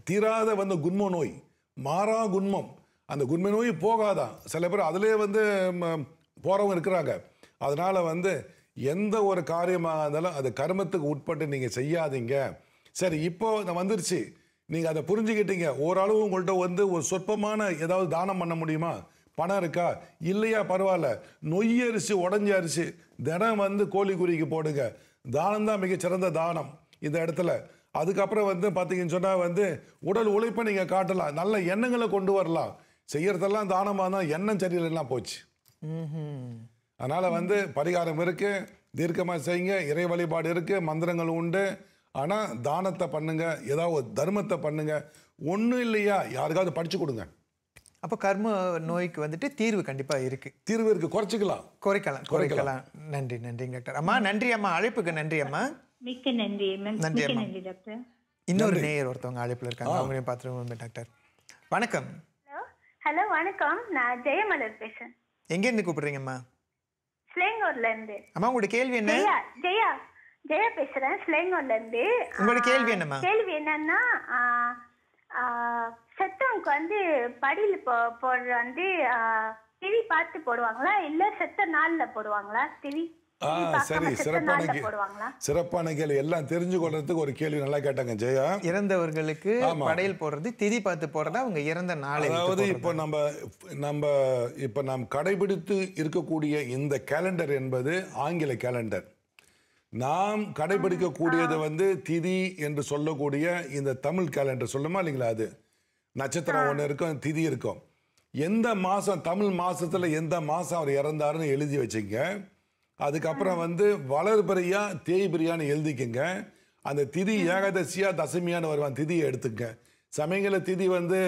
தீராத வந்து குன்ம நோய், மாறா குன்மம், அந்த குன்ம நோய் போகாதான். சில பேர் அதிலே வந்து போகிறவங்க இருக்கிறாங்க. அதனால் வந்து எந்த ஒரு காரியமாக இருந்தாலும் அது கர்மத்துக்கு உட்பட்டு நீங்கள் செய்யாதீங்க. சரி, இப்போ வந்துருச்சு, நீங்கள் அதை புரிஞ்சுக்கிட்டீங்க. ஓரளவு உங்கள்கிட்ட வந்து ஒரு சொற்பமான ஏதாவது தானம் பண்ண முடியுமா? பணம் இருக்கா? இல்லையா, பரவாயில்ல, நொய்யரிசி உடஞ்ச அரிசி தினம் வந்து கோழி குறிக்கு போடுங்க. தானம் தான் மிகச்சிறந்த தானம் இந்த இடத்துல. அதுக்கப்புறம் வந்து பார்த்தீங்கன்னு சொன்னால் வந்து உடல் உழைப்பை நீங்கள் காட்டலாம், நல்ல எண்ணங்களை கொண்டு வரலாம். செய்யறதெல்லாம் தானமாக தான், எண்ணம் சரியில்லைன்னா போச்சு. அதனால் வந்து பரிகாரம் இருக்குது, தீர்க்கமாக செய்யுங்க, இறை வழிபாடு இருக்குது, மந்திரங்கள் உண்டு. ஆனால் தானத்தை பண்ணுங்க, ஏதாவது தர்மத்தை பண்ணுங்க. ஒன்றும் இல்லையா யாருக்காவது படித்து கொடுங்க. அப்போ கர்ம நோய்க்கு வந்துட்டு தீர்வு கண்டிப்பாக இருக்குது. தீர்வு இருக்குது, குறைக்கலாம். நன்றி டாக்டர். அம்மா நன்றி அம்மா, அழைப்புக்கு நன்றி அம்மா. மிக்க நன்றி. நன்றி அம்மா. நன்றி டாக்டர். இன்னொரு நேயர் ஒருத்தவங்க அழைப்பில் இருக்காங்க, அவங்களையும் பார்த்துருவோம் டாக்டர். வணக்கம். ஹலோ வணக்கம், நான் ஜெயமலர் பேசுறேன். எங்கேருந்து கூப்பிடுறீங்கம்மா? ஸ்லேங்கூர்ல இருந்து. அம்மா உங்களோட கேள்வி என்ன? ஜெயா பேசுறேன், ஸ்லேங்கூர்ல இருந்து. உங்களோட கேள்வி என்னம்மா? கேள்வி என்னன்னா, செத்தவங்க வந்து படியில போடுற வந்து திரி பார்த்து போடுவாங்களா இல்ல செத்த நாள்ல போடுவாங்களா? திரி சரி, சிறப்பான கேள்வி. எல்லாம் தெரிஞ்சு கொள்றதுக்கு ஒரு கேள்வி நல்லா கேட்டாங்க ஜெயா. இறந்தவர்களுக்கு படையல் போடுறது திதி பார்த்து போடுறதா அவங்க இறந்த நாள். அதாவது இப்போ நாம் கடைபிடித்து இருக்கக்கூடிய இந்த கேலண்டர் என்பது ஆங்கில கேலண்டர். நாம் கடைபிடிக்கக்கூடியது வந்து திதி என்று சொல்லக்கூடிய இந்த தமிழ் கேலண்டர் சொல்லுமா இல்லைங்களா? அது நட்சத்திரம் ஒன்று இருக்கும், திதி இருக்கும். எந்த மாதம், தமிழ் மாதத்தில் எந்த மாதம் அவர் இறந்தாருன்னு எழுதி வச்சுங்க. அதுக்கப்புறம் வந்து வளர்பிரியா தேய்பிரியான்னு எழுதிக்குங்க. அந்த திதி ஏகாதசியா தசமியான்னு வருவான், திதியை எடுத்துங்க. சமயங்களில் திதி வந்து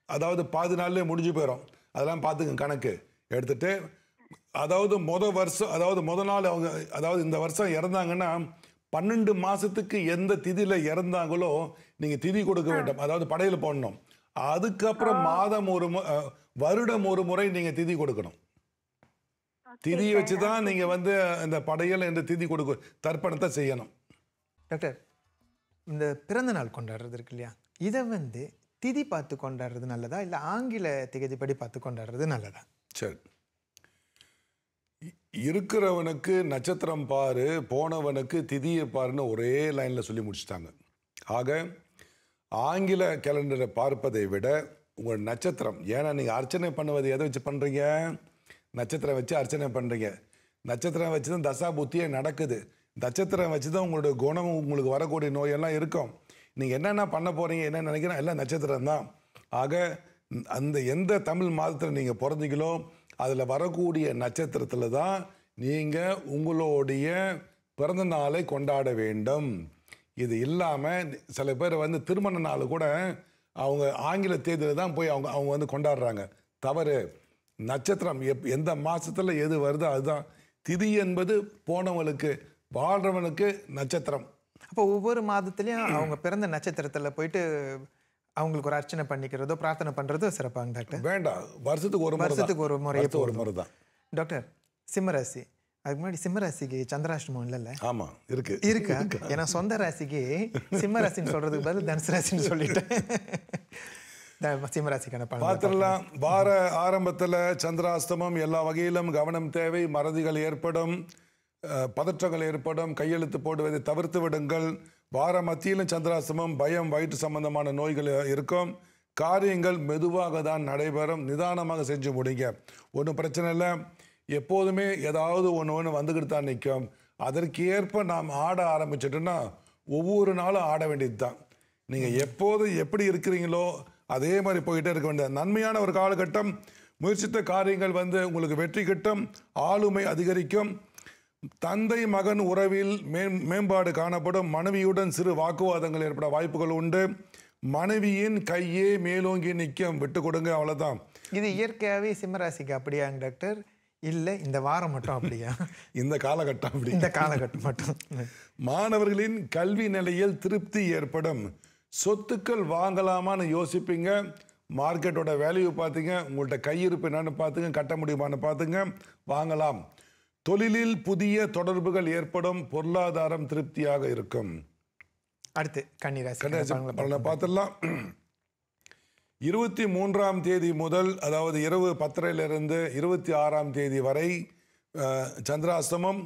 அதாவது 10 நாள்லேயே முடிஞ்சு போயிடும். அதெல்லாம் பார்த்துங்க, கணக்கு எடுத்துட்டு. அதாவது முதல் நாள் அவங்க, அதாவது இந்த வருஷம் இறந்தாங்கன்னா 12 மாதத்துக்கு எந்த திதியில் இறந்தாங்களோ நீங்கள் திதி கொடுக்க வேண்டும், அதாவது படையில் போடணும். அதுக்கப்புறம் வருடம் ஒரு முறை நீங்கள் திதி கொடுக்கணும். திதியை வச்சு தான் நீங்கள் வந்து இந்த படையல் என்ற திதி கொடுக்க தர்ப்பணத்தை செய்யணும். டாக்டர், இந்த பிறந்த நாள் கொண்டாடுறது இருக்கு இல்லையா, இதை வந்து திதி பார்த்து கொண்டாடுறது நல்லதா இல்லை ஆங்கில திகதிப்படி பார்த்து கொண்டாடுறது நல்லதா? சரி, இருக்கிறவனுக்கு நட்சத்திரம் பாரு, போனவனுக்கு திதியை பாருன்னு ஒரே லைனில் சொல்லி முடிச்சுட்டாங்க. ஆக ஆங்கில கேலண்டரை பார்ப்பதை விட உங்கள் நட்சத்திரம், ஏன்னா நீங்கள் அர்ச்சனை பண்ணுவது எதை வச்சு பண்ணுறீங்க? நட்சத்திரம் வச்சு அர்ச்சனை பண்ணுறீங்க. நட்சத்திரம் வச்சு தான் தசா புத்தியே நடக்குது. நட்சத்திரம் வச்சு தான் உங்களுடைய குணம், உங்களுக்கு வரக்கூடிய நோயெல்லாம் இருக்கும். நீங்கள் என்னென்ன பண்ண போகிறீங்க, என்ன நினைக்கிறோம், எல்லாம் நட்சத்திரம் தான். ஆக அந்த எந்த தமிழ் மாதத்தில் நீங்கள் பிறந்தீங்களோ அதில் வரக்கூடிய நட்சத்திரத்தில் தான் நீங்கள் உங்களுடைய பிறந்த நாளை கொண்டாட வேண்டும். இது இல்லாமல் சில பேர் வந்து திருமண நாள் கூட அவங்க ஆங்கில தேதியில் தான் போய் அவங்க வந்து கொண்டாடுறாங்க. தவறு. நட்சத்திரம் எந்த மாதத்தில் எது வருதோ அதுதான் திதி என்பது. போனவனுக்கு வாழ்கிறவனுக்கு நட்சத்திரம். அப்போ ஒவ்வொரு மாதத்துலேயும் அவங்க பிறந்த நட்சத்திரத்தில் போயிட்டு அவங்களுக்கு ஒரு அர்ச்சனை பண்ணிக்கிறதோ பிரார்த்தனை பண்ணுறதோ சிறப்பாங்க டாக்டர்? வேண்டாம், வருஷத்துக்கு ஒரு முறை தான். டாக்டர், சிம்மராசி, அதுக்கு முன்னாடி சிம்மராசிக்கு சந்திராஷ்டமம் இல்லைல்ல? ஆமாம், இருக்கா? ஏன்னா சொந்த ராசிக்கு சிம்மராசின்னு சொல்கிறதுக்கு பதில் தனுசு ராசின்னு சொல்லிட்டேன். சிம்மராசிக்கான பார்த்துடலாம். வார ஆரம்பத்தில் சந்திராஷ்டமம், எல்லா வகையிலும் கவனம் தேவை. மறதிகள் ஏற்படும், பதற்றங்கள் ஏற்படும், கையெழுத்து போடுவதை தவிர்த்து விடுங்கள். வார மத்தியிலும் சந்திராஷ்டமம், பயம், வயிற்று சம்பந்தமான நோய்கள் இருக்கும். காரியங்கள் மெதுவாக தான் நடைபெறும், நிதானமாக செஞ்சு முடிங்க, ஒன்றும் பிரச்சனை இல்லை. எப்போதுமே ஏதாவது ஒன்று வந்துக்கிட்டு தான் நிற்கும். அதற்கேற்ப நாம் ஆட ஆரம்பிச்சிட்டோன்னா ஒவ்வொரு நாளும் ஆட வேண்டியது தான். நீங்கள் எப்போது எப்படி இருக்கிறீங்களோ அதே மாதிரி போயிட்டே இருக்க வேண்டிய நன்மையான ஒரு காலகட்டம். முயற்சித்த காரியங்கள் வந்து உங்களுக்கு வெற்றி கிட்டும், ஆளுமை அதிகரிக்கும். தந்தை மகன் உறவில் மேம்பாடு காணப்படும். மனைவியுடன் சிறு வாக்குவாதங்கள் ஏற்பட வாய்ப்புகள் உண்டு. மனைவியின் கையே மேலோங்கி நிற்கும், விட்டு கொடுங்க, அவ்வளோதான். இது இயற்கையாகவே சிம்மராசிக்கு அப்படியாங்க டாக்டர், இல்லை இந்த வாரம் மட்டும் அப்படியா? இந்த காலகட்டம் அப்படி, இந்த காலகட்டம் மட்டும். மாணவர்களின் கல்வி நிலையில் திருப்தி ஏற்படும். சொத்துக்கள் வாங்கலாமான்னு யோசிப்பீங்க. மார்க்கெட்டோட வேல்யூ பார்த்துங்க, உங்கள்கிட்ட கையிருப்பு என்னன்னு பார்த்துங்க, கட்ட முடியுமான்னு பார்த்துங்க, வாங்கலாம். தொழிலில் புதிய தொடர்புகள் ஏற்படும். பொருளாதாரம் திருப்தியாக இருக்கும். அடுத்து கன்னிராசி பலனை பார்த்துடலாம். 23ஆம் தேதி முதல், அதாவது இரவு 10:30 26ஆம் தேதி வரை சந்திராஷ்டமம்.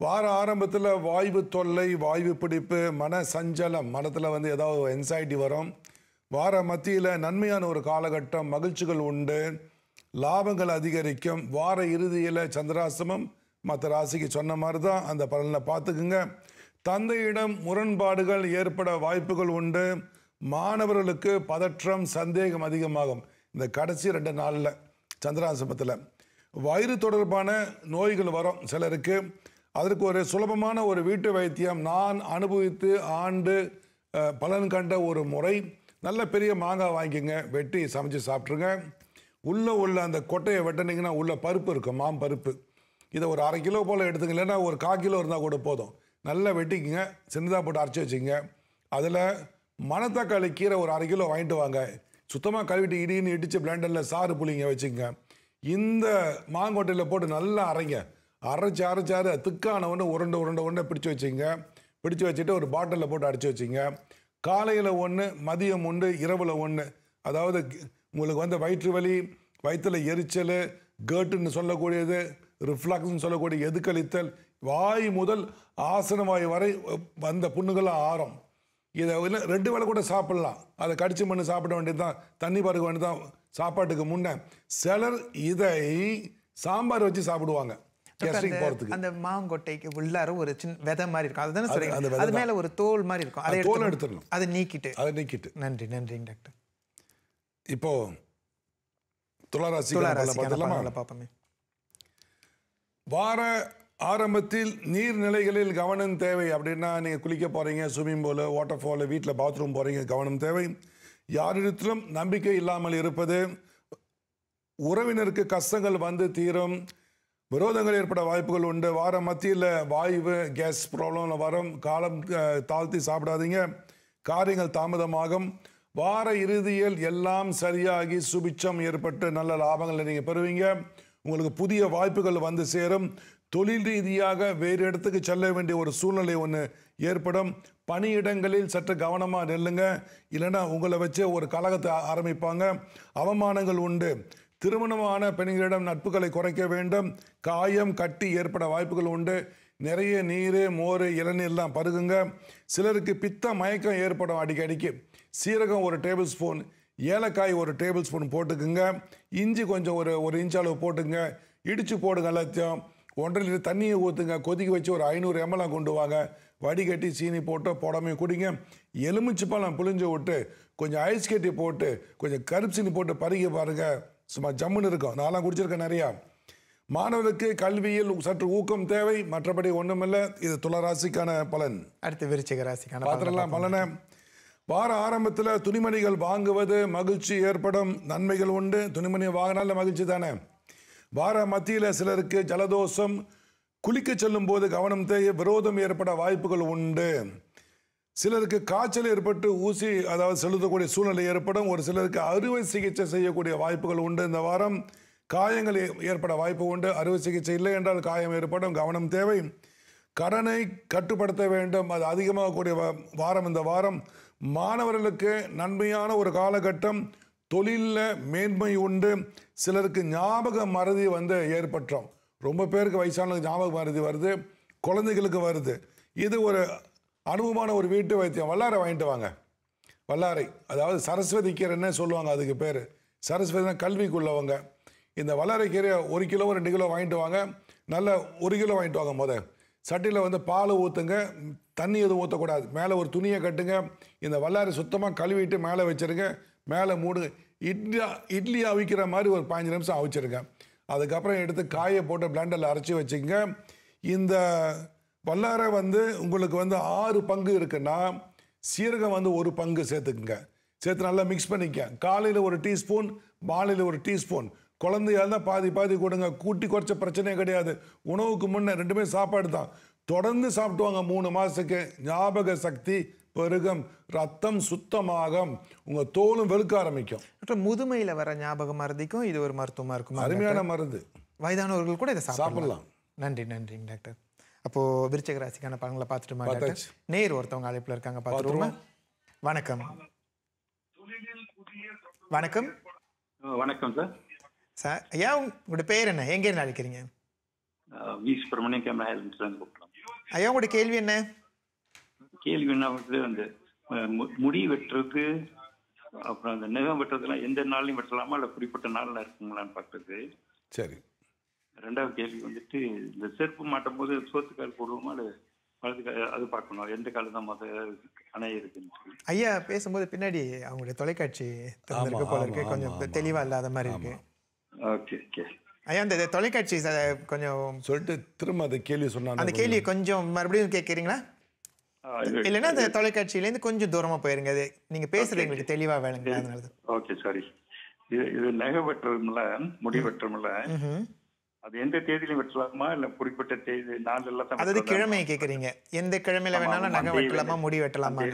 வார ஆரம்பத்தில் வாய்வு தொல்லை, வாய்வு பிடிப்பு, மன சஞ்சலம், மனத்தில் ஏதாவது என்சைட்டி வரும். வார மத்தியில் நன்மையான ஒரு காலகட்டம், மகிழ்ச்சிகள் உண்டு, லாபங்கள் அதிகரிக்கும். வார இறுதியில் சந்திராஷ்டமம். மற்ற ராசிக்கு சொன்ன மாதிரி தான் அந்த பலனை பார்த்துக்குங்க. தந்தையிடம் முரண்பாடுகள் ஏற்பட வாய்ப்புகள் உண்டு. மாணவர்களுக்கு பதற்றம், சந்தேகம் அதிகமாகும் இந்த கடைசி 2 நாளில் சந்திராசிரமத்தில். வயிறு தொடர்பான நோய்கள் வரும் சிலருக்கு. அதற்கு ஒரு சுலபமான ஒரு வீட்டு வைத்தியம், நான் அனுபவித்து ஆண்டு பலன் கண்ட ஒரு முறை. நல்ல பெரிய மாங்காய் வாங்கிக்கோங்க, வெட்டி சமைச்சு சாப்பிட்ருங்க. உள்ள அந்த கொட்டையை வெட்டினீங்கன்னா உள்ள பருப்பு இருக்கும், மாம்பருப்பு. இதை ஒரு 1/2 கிலோ போல் எடுத்துங்க, இல்லைன்னா ஒரு 1/4 கிலோ இருந்தால் கூட போதும். நல்லா வெட்டிக்குங்க, சின்னதாக போட்டு அரைச்சி வச்சுங்க. அதில் மணத்தக்காளி கீரை ஒரு 1/2 கிலோ வாங்கிட்டு வாங்க. சுத்தமாக கழுவிட்டு இடின்னு இடித்து பிளெண்டரில் சாறு புளிங்க வச்சுங்க. இந்த மாங்கொட்டையில் போட்டு நல்லா அரைங்க. அரைச்சாறு திக்கான உருண்டை பிடிச்சி வச்சுங்க. பிடிச்சி வச்சுட்டு ஒரு பாட்டிலில் போட்டு அடைச்சி வச்சுங்க. காலையில் 1, மதியம் 1, இரவில் 1. அதாவது உங்களுக்கு வயிற்று வலி, வயிற்றில் எரிச்சல், கேட்டுன்னு சொல்லக்கூடியது, ரிஃப்ளக்ஸ்ன்னு சொல்லக்கூடிய எதுக்களித்தல், வாய் முதல் ஆசன வாய் வரை வந்த புண்ணுகளாக ஆறும். இதை 2 வேளை கூட சாப்பிடலாம். அதை கடிச்சு மண்ணு சாப்பிட வேண்டியது தான், தண்ணி பருக வேண்டியது தான் சாப்பாட்டுக்கு முன்னே. சிலர் இதை சாம்பார் வச்சு சாப்பிடுவாங்க போறதுக்கு. அந்த மாங்கொட்டைக்கு உள்ளார ஒரு சின்ன விதை மாதிரி இருக்கும், அதுதானே சொல்றீங்க? அது மேல ஒரு தோல் மாதிரி இருக்கும், அதை தோல் எடுத்துடணும், அதை நீக்கிட்டு. நன்றிங்க டாக்டர். இப்போ துளாராசி பார்ப்போமே. வார ஆரம்பத்தில் நீர்நிலைகளில் கவனம் தேவை. அப்படின்னா நீங்கள் குளிக்க போகிறீங்க, ஸ்விம்மிங் பூலு, வாட்டர் ஃபாலு, வீட்டில் பாத்ரூம் போகிறீங்க, கவனம் தேவை. யாரிடத்திலும் நம்பிக்கை இல்லாமல் இருப்பது. உறவினருக்கு கஷ்டங்கள் தீரும். விரோதங்கள் ஏற்பட வாய்ப்புகள் உண்டு. வார மத்தியில் வாய்வு, கேஸ் ப்ராப்ளம் வரும். காலம் தாழ்த்தி சாப்பிடாதீங்க, காரியங்கள் தாமதமாகும். வார இறுதியில் எல்லாம் சரியாகி சுபிட்சம் ஏற்பட்டு நல்ல லாபங்களை நீங்கள் பெறுவீங்க. உங்களுக்கு புதிய வாய்ப்புகள் சேரும். தொழில் ரீதியாக வேறு இடத்துக்கு செல்ல வேண்டிய ஒரு சூழ்நிலை ஒன்று ஏற்படும். பணியிடங்களில் சற்று கவனமாக நெல்லுங்க, இல்லைன்னா உங்களை வச்சு ஒரு கலகத்தை ஆரம்பிப்பாங்க. அவமானங்கள் உண்டு. திருமணமான பெண்களிடம் நட்புகளை குறைக்க வேண்டும். காயம் கட்டி ஏற்பட வாய்ப்புகள் உண்டு. நிறைய நீர், மோர், இளநீர்லாம் பருகுங்க. சிலருக்கு பித்த மயக்கம் ஏற்படும் அடிக்கடிக்கு. சீரகம் 1 டேபிள் ஸ்பூன், ஏலக்காய் 1 டேபிள் ஸ்பூன் போட்டுக்குங்க. இஞ்சி கொஞ்சம் ஒரு இன்ச் அளவு போட்டுங்க. இடித்து போடுங்க எல்லாத்தையும். 1.5 லிட்டர் தண்ணியை ஊற்றுங்க. கொதிக்க வச்சு ஒரு 500 ml கொண்டு வாங்க. வடிகட்டி சீனி போட்டு போடாமல் குடிங்க. எலுமிச்சை பழம் புளிஞ்சு விட்டு கொஞ்சம் ஐஸ் கட்டி போட்டு கொஞ்சம் கருப்பு சீனி போட்டு பருகி பாருங்கள், சும்மா ஜம்முன்னு இருக்கும். நான்லாம் குடிச்சிருக்கேன் நிறையா. மாணவர்களுக்கு கல்வியில் சற்று ஊக்கம் தேவை, மற்றபடி ஒன்றுமில்லை. இது துளாராசிக்கான பலன். அடுத்து விருச்சிக ராசிக்கான பார்த்துடலாம் பலனை. வார ஆரம்பத்தில் துணிமணிகள் வாங்குவது மகிழ்ச்சி ஏற்படும், நன்மைகள் உண்டு. துணிமணி வாங்கினால மகிழ்ச்சி தானே. வார மத்தியில் சிலருக்கு ஜலதோஷம், குளிக்க செல்லும் போது கவனம் தேவை, விரோதம் ஏற்பட வாய்ப்புகள் உண்டு. சிலருக்கு காய்ச்சல் ஏற்பட்டு ஊசி, அதாவது செலுத்தக்கூடிய சூழ்நிலை ஏற்படும். ஒரு சிலருக்கு அறுவை சிகிச்சை செய்யக்கூடிய வாய்ப்புகள் உண்டு. இந்த வாரம் காயங்கள் ஏற்பட வாய்ப்பு உண்டு. அறுவை சிகிச்சை இல்லை என்றால் காயம் ஏற்படும், கவனம் தேவை. கடனை கட்டுப்படுத்த வேண்டும், அது அதிகமாகக்கூடிய வாரம் இந்த வாரம். மாணவர்களுக்கு நன்மையான ஒரு காலகட்டம். தொழிலில் மேன்மை உண்டு. சிலருக்கு ஞாபக மறதி ஏற்பட்டோம். ரொம்ப பேருக்கு வயசானவங்களுக்கு ஞாபக மறதி வருது, குழந்தைகளுக்கு வருது. இது ஒரு அனுபவமான ஒரு வீட்டு வைத்தியம். வல்லாரை வாங்கிட்டு வாங்க. வல்லாரை, அதாவது சரஸ்வதி கீரைன்னே சொல்லுவாங்க, அதுக்கு பேர் சரஸ்வதி கல்விக்குள்ளவங்க. இந்த வல்லாரை கீரையை 1 கிலோ 2 கிலோ வாங்கிட்டு வாங்க. நல்ல 1 கிலோ வாங்கிட்டு வாங்க. சட்டியில் பால் ஊற்றுங்க, தண்ணி எதுவும் ஊற்றக்கூடாது. மேலே ஒரு துணியை கட்டுங்க. இந்த வல்லாரை சுத்தமாக கழுவிட்டு மேலே வச்சுருங்க. மேலே மூடுங்க. இட்லி அவிக்கிற மாதிரி ஒரு 15 நிமிஷம் அவிச்சிருங்க. அதுக்கப்புறம் எடுத்து காயை போட்டு பிளெண்டரில் அரைச்சி வச்சுங்க. இந்த வல்லாரை வந்து உங்களுக்கு வந்து 6 பங்கு இருக்குன்னா சீரகம் வந்து 1 பங்கு சேர்த்துக்குங்க. சேர்த்து நல்லா மிக்ஸ் பண்ணிக்க. காலையில் 1 டீஸ்பூன், மாலையில் 1 டீஸ்பூன். குழந்தையா இருந்தால் பாதி பாதி கொடுங்க. கூட்டி குறைச்ச பிரச்சனையே கிடையாது. உணவுக்கு முன்னே 2மே சாப்பாடு தான். தொடர்ந்து சாப்பிட்டுவாங்க 3 மாதத்துக்கு. ஞாபக சக்தி பெருகம், ரத்தம் சுத்தமாகும், உங்கள் தோலும் வெளுக்க ஆரம்பிக்கும். முதுமையில் வர ஞாபக மருந்துக்கும் இது ஒரு மருத்துவமாக இருக்கும். அருமையான மருந்து. வயதானவர்கள் கூட இதை சாப்பிடலாம். நன்றி நன்றிங்க டாக்டர். அப்போது விருச்சிக ராசிக்கான பலன்களை பார்த்துட்டுமா டாக்டர்? நேர் ஒருத்தவங்க அழைப்பில் இருக்காங்க, பார்த்துருவோமா? வணக்கம். வணக்கம். வணக்கம் சார். சார் ஐயா, உங்களோட பேர் என்ன, எங்கே இருந்து அழைக்கிறீங்க? வி சுப்பிரமணியம் கேமரா ஹெல்மெட்லேருந்து கூப்பிடலாம். ஐயா, உங்களோட கேள்வி என்ன? கேள்வி என்ன வந்து அந்த முடி வெட்டுறது, அப்புறம் அந்த நகம் வெட்டுறதுலாம் எந்த நாள்லையும் வெட்டலாமா இல்லை குறிப்பிட்ட நாளில் இருக்குங்களான்னு பார்க்குறது. சரி. 2வது கேள்வி வந்துட்டு இந்த செருப்பு மாட்டும் போது சோத்துக்கால் போடுவோமா இல்லை வலது கால், அது பார்க்கணும் எந்த கால் தான் அணைய இருக்குன்னு. ஐயா பேசும்போது பின்னாடி அவங்களுடைய தொலைக்காட்சி திறந்திருக்கு போல இருக்கு, கொஞ்சம் தெளிவா இல்லாத மாதிரி இருக்கு. ஓகே ஓகே ஐயா, அந்த தொலைக்காட்சி கொஞ்சம் சொல்லிட்டு திரும்ப அந்த கேள்வி சொன்னா அந்த கேள்வியை கொஞ்சம் மறுபடியும் கேட்குறீங்களா? இல்லைன்னா அந்த தொலைக்காட்சியிலேருந்து கொஞ்சம் தூரமா போயிருங்க. அது நீங்க பேசுறது எங்களுக்கு தெளிவா வேணுங்க, அதனால. Okay sorry. இது நகை வெட்டுறதுல, முடி வெட்டுறதுல அது எந்த தேதியிலும் வெட்டலாமா இல்ல குறிப்பிட்ட தேதி நாள் எல்லாம்? அதாவது கிழமையை கேக்குறீங்க, எந்த கிழமையில வேணாலும் நகை வெட்டலாமா, முடி வெட்டலாமா?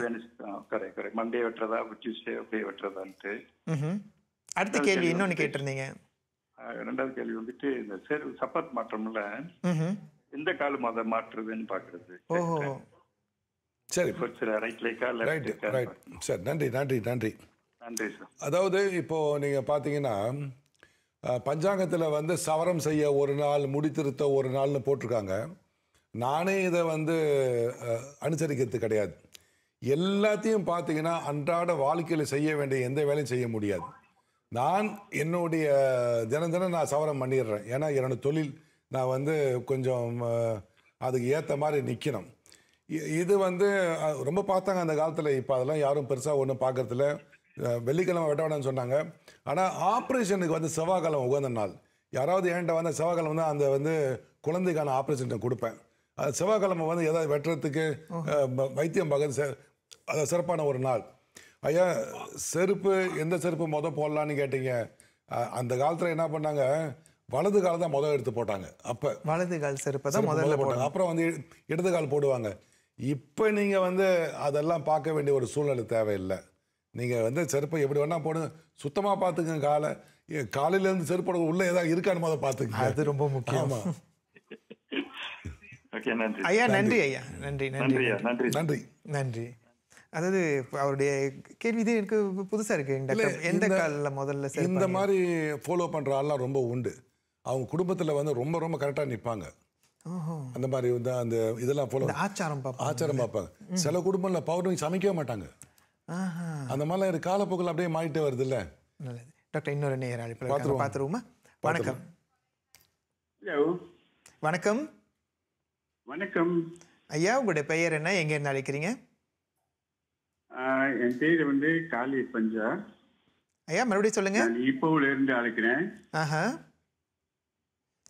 கரெக்ட். மண்டே வெட்டுறதா, டியூஸ்டே அப்படியே வெட்டுறதான்ட்டு. அடுத்த கேள்வி இன்னொன்னு கேட்டிருந்தீங்க. 2வது கேள்வி வந்துட்டு இந்த சப்பாத் மாற்றம்ல எந்த காலம் அதை மாற்றுறதுன்னு பாக்குறது. ஓஹோ, சரி. ரைட் லேக்கா லெஃப்ட் லேக்கா? ரைட். சரி, நன்றி நன்றி நன்றி நன்றி சார். அதாவது இப்போ நீங்க பாத்தீங்கன்னா பஞ்சாங்கத்தில் வந்து சவரம் செய்ய 1 நாள், முடித்திருத்த 1 நாள்னு போட்டிருக்காங்க. நானே இதை வந்து அனுசரிக்கிறது கிடையாது. எல்லாத்தையும் பார்த்தீங்கன்னா அன்றாட வாழ்க்கையில் செய்ய வேண்டிய எந்த வேலையும் செய்ய முடியாது. நான் என்னுடைய தினம் நான் சவரம் பண்ணிடுறேன். ஏன்னா என்னோட தொழில் நான் வந்து கொஞ்சம் அதுக்கு ஏற்ற மாதிரி நிற்கணும். இது வந்து ரொம்ப பார்த்தாங்க அந்த காலத்தில். இப்போ அதெல்லாம் யாரும் பெருசாக ஒன்றும் பார்க்கறதில்ல. வெள்ளிக்கிழமை வெட்ட வேணாம்னு சொன்னாங்க. ஆனால் ஆப்ரேஷனுக்கு வந்து செவ்வாய்க்கிழமை உகந்த நாள். யாராவது என்கிட்ட வந்து செவ்வாய்க்கிழமை தான் அந்த வந்து குழந்தைக்கான ஆப்ரேஷன் கொடுப்பேன். அது செவ்வாய்க்கிழமை வந்து ஏதாவது வெட்டுறதுக்கு வைத்தியம் பார்க்கறது அது சிறப்பான ஒரு நாள். ஐயா, செருப்பு எந்த செருப்பு போடலான்னு கேட்டீங்க. அந்த காலத்தில் என்ன பண்ணாங்க, வலது கால் தான் எடுத்து போட்டாங்க. அப்போ வலது கால் செருப்பு தான் முதல்ல போட்டாங்க. அப்புறம் வந்து இடது கால் போடுவாங்க. இப்போ நீங்கள் வந்து அதெல்லாம் பார்க்க வேண்டிய ஒரு சூழ்நிலை தேவையில்லை. நீங்கள் வந்து செருப்பை எப்படி வேணால் போடுங்க, சுத்தமாக பார்த்துக்கங்க. காலையிலேருந்து செருப்போட உள்ளே ஏதாவது இருக்கான்னு பார்த்துக்கங்க. அது ரொம்ப முக்கியம். ஐயா, நன்றி ஐயா, நன்றி நன்றி நன்றி நன்றி. அதாவது அவருடைய கேள்வி இது எனக்கு புதுசாக இருக்கு. எந்த காலில் முதல்ல இந்த மாதிரி ஃபாலோ பண்ணுற ஆள்லாம் ரொம்ப உண்டு. அவங்க குடும்பத்தில் வந்து ரொம்ப ரொம்ப கரெக்டாக நிற்பாங்க. அந்த மாதிரி வந்து அந்த இதெல்லாம் ஃபாலோ ஆச்சாரம் பார்ப்பாங்க. சில குடும்பத்தில் பௌர்ணமி சமைக்கவே மாட்டாங்க. அந்த மாதிரி காலப்போக்கில் அப்படியே மாறிட்டே வருது இல்லை? நல்லது டாக்டர். இன்னொரு நேர் அழைப்பு பார்த்துருவோமா? வணக்கம். வணக்கம். வணக்கம் ஐயா, உங்களுடைய பெயர் என்ன, எங்க இருந்து அழைக்கிறீங்க? என் பேர் வந்து காளி பஞ்சா. ஐயா, மறுபடியும் சொல்லுங்க. இப்போல இருந்து அழைக்கிறேன்.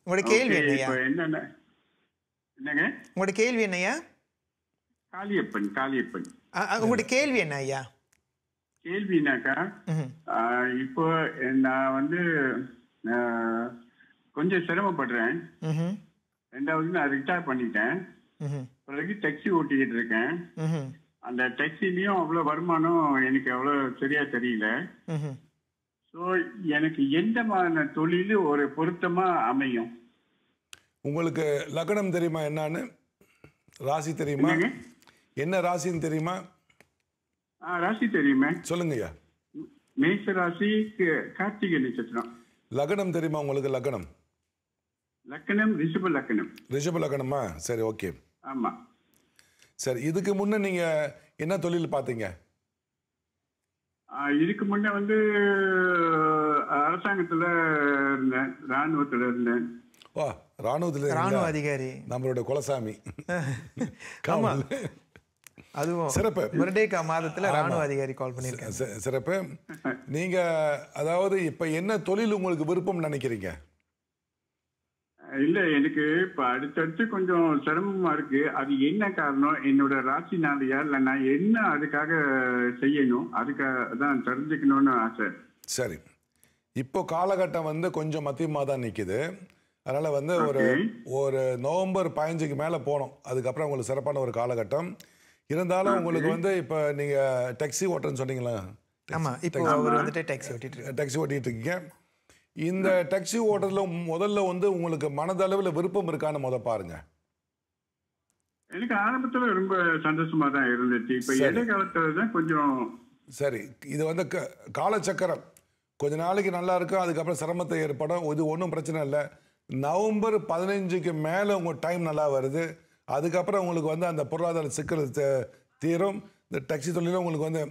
உங்களுடைய கேள்வி என்னையா? என்னங்க உங்களுடைய கேள்வி என்னையா? காளியப்பன். உங்களுடைய கேள்வி என்ன ஐயா? கேள்வினாக்கா, இப்போ நான் வந்து கொஞ்சம் சிரமப்படுறேன். 2வது நான் ரிட்டையர் பண்ணிட்டேன். பிறகு டாக்ஸி ஓட்டிக்கிட்டு இருக்கேன். அந்த டாக்ஸிலையும் அவ்வளோ வருமானம் எனக்கு அவ்வளோ சரியா தெரியல. ஸோ எனக்கு எந்த மாதிரி தொழில் ஒரு பொருத்தமா அமையும்? உங்களுக்கு லக்னம் தெரியுமா? என்னன்னு ராசி தெரியுமா? என்ன ராசின்னு தெரியுமா? ராசி தெரியுமே. சொல்லுங்கய்யா. மேஷ ராசி, கார்த்திகை நட்சத்திரம். லக்னம் தெரியுமா உங்களுக்கு? லக்னம் ரிஷப லக்னம். ரிஷப லக்னமா? சரி, ஓகே. ஆமா. சரி, இதுக்கு முன்ன நீங்க என்ன தொழில் பார்த்தீங்க? இதுக்கு முன்ன வந்து அரசாங்கத்துல இருந்தேன், ராணுவத்துல இருந்தேன். வா, ராணுவ அதிகாரி, நம்மளோட குலசாமி. அதுவும் சிறப்பு. மறுடேக்கா மாதத்துல ராணுவ அதிகாரி கால் பண்ணிருக்கேன். சிறப்பு. நீங்க அதாவது இப்ப என்ன தொழில் உங்களுக்கு விருப்பம் நினைக்கிறீங்க? இல்ல எனக்கு இப்ப அடுத்தடுத்து கொஞ்சம் சிரமமா இருக்கு. அது என்ன காரணம்? என்னோட ராசினாலயா இல்ல நான் என்ன அதுக்காக செய்யணும்? அதுக்காக தான் தெரிஞ்சுக்கணும்னு ஆசை. சரி, இப்போ காலகட்டம் வந்து கொஞ்சம் மத்தியமாக தான் நிற்கிது. அதனால் வந்து ஒரு நவம்பர் 15க்கு மேலே போனோம். அதுக்கப்புறம் உங்களுக்கு சிறப்பான ஒரு காலகட்டம் இருந்தாலும் உங்களுக்கு வந்து இப்போ நீங்கள் டாக்ஸி ஓட்டுறேன்னு சொன்னீங்களா? ஆமாம், இப்போ அவர் வந்துட்டு டாக்ஸி ஓட்டிகிட்டு இருக்கீங்க. இந்த டாக்ஸி ஓட்டுறதுல முதல்ல வந்து உங்களுக்கு மனதளவில் விருப்பம் இருக்கான்னு பாருங்க. எனக்கு ஆரம்பத்துல ரொம்ப சந்தோஷமா தான் இருந்துச்சு. இப்ப இடைக்காலத்துல தான் கொஞ்சம். சரி, இது வந்து காலச்சக்கரம் கொஞ்ச நாளைக்கு நல்லா இருக்கும், அதுக்கப்புறம் சிரமத்தை ஏற்படும். இது ஒன்றும் பிரச்சனை இல்லை. நவம்பர் 15க்கு மேலே உங்கள் டைம் நல்லா வருது. அதுக்கப்புறம் உங்களுக்கு வந்து அந்த பொருளாதார சிக்கல் தீரும். இந்த டாக்ஸி தொழிலும் உங்களுக்கு வந்து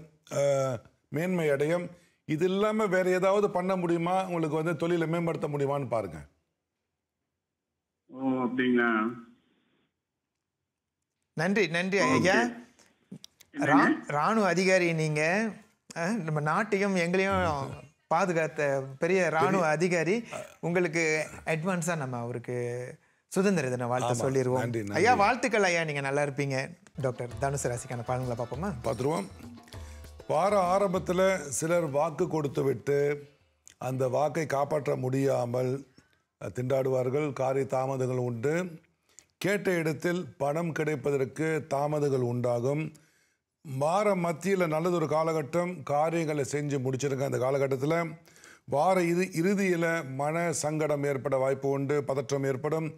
மேன்மை அடையும். இது இல்லாமல் வேற ஏதாவது பண்ண முடியுமா, உங்களுக்கு வந்து தொழிலை மேம்படுத்த முடியுமான்னு பாருங்க. ஓ, அப்படிங்களா? நன்றி நன்றி ஐயா. ராணுவ அதிகாரி நீங்க, நம்ம நாட்டையும் எங்களையும் பாதுகாத்த பெரிய ராணுவ அதிகாரி. உங்களுக்கு அட்வான்ஸா நம்ம அவருக்கு சுதந்திர தின வாழ்த்து சொல்லிடுவோம். ஐயா வாழ்த்துக்கள் ஐயா, நீங்க நல்லா இருப்பீங்க. டாக்டர் தனுசு ராசிக்கான பலன்களை பார்ப்போமா? பார்த்துருவோம். வார ஆரம்பத்தில் சிலர் வாக்கு கொடுத்து விட்டு அந்த வாக்கை காப்பாற்ற முடியாமல் திண்டாடுவார்கள். காரிய தாமதங்கள் உண்டு. கேட்ட இடத்தில் பணம் கிடைப்பதற்கு தாமதங்கள் உண்டாகும். வார மத்தியில் நல்லதொரு காலகட்டம், காரியங்களை செஞ்சு முடிச்சிருங்க. அந்த காலகட்டத்தில் வார இறுதியில் மன சங்கடம் ஏற்பட வாய்ப்பு உண்டு, பதற்றம் ஏற்படும்.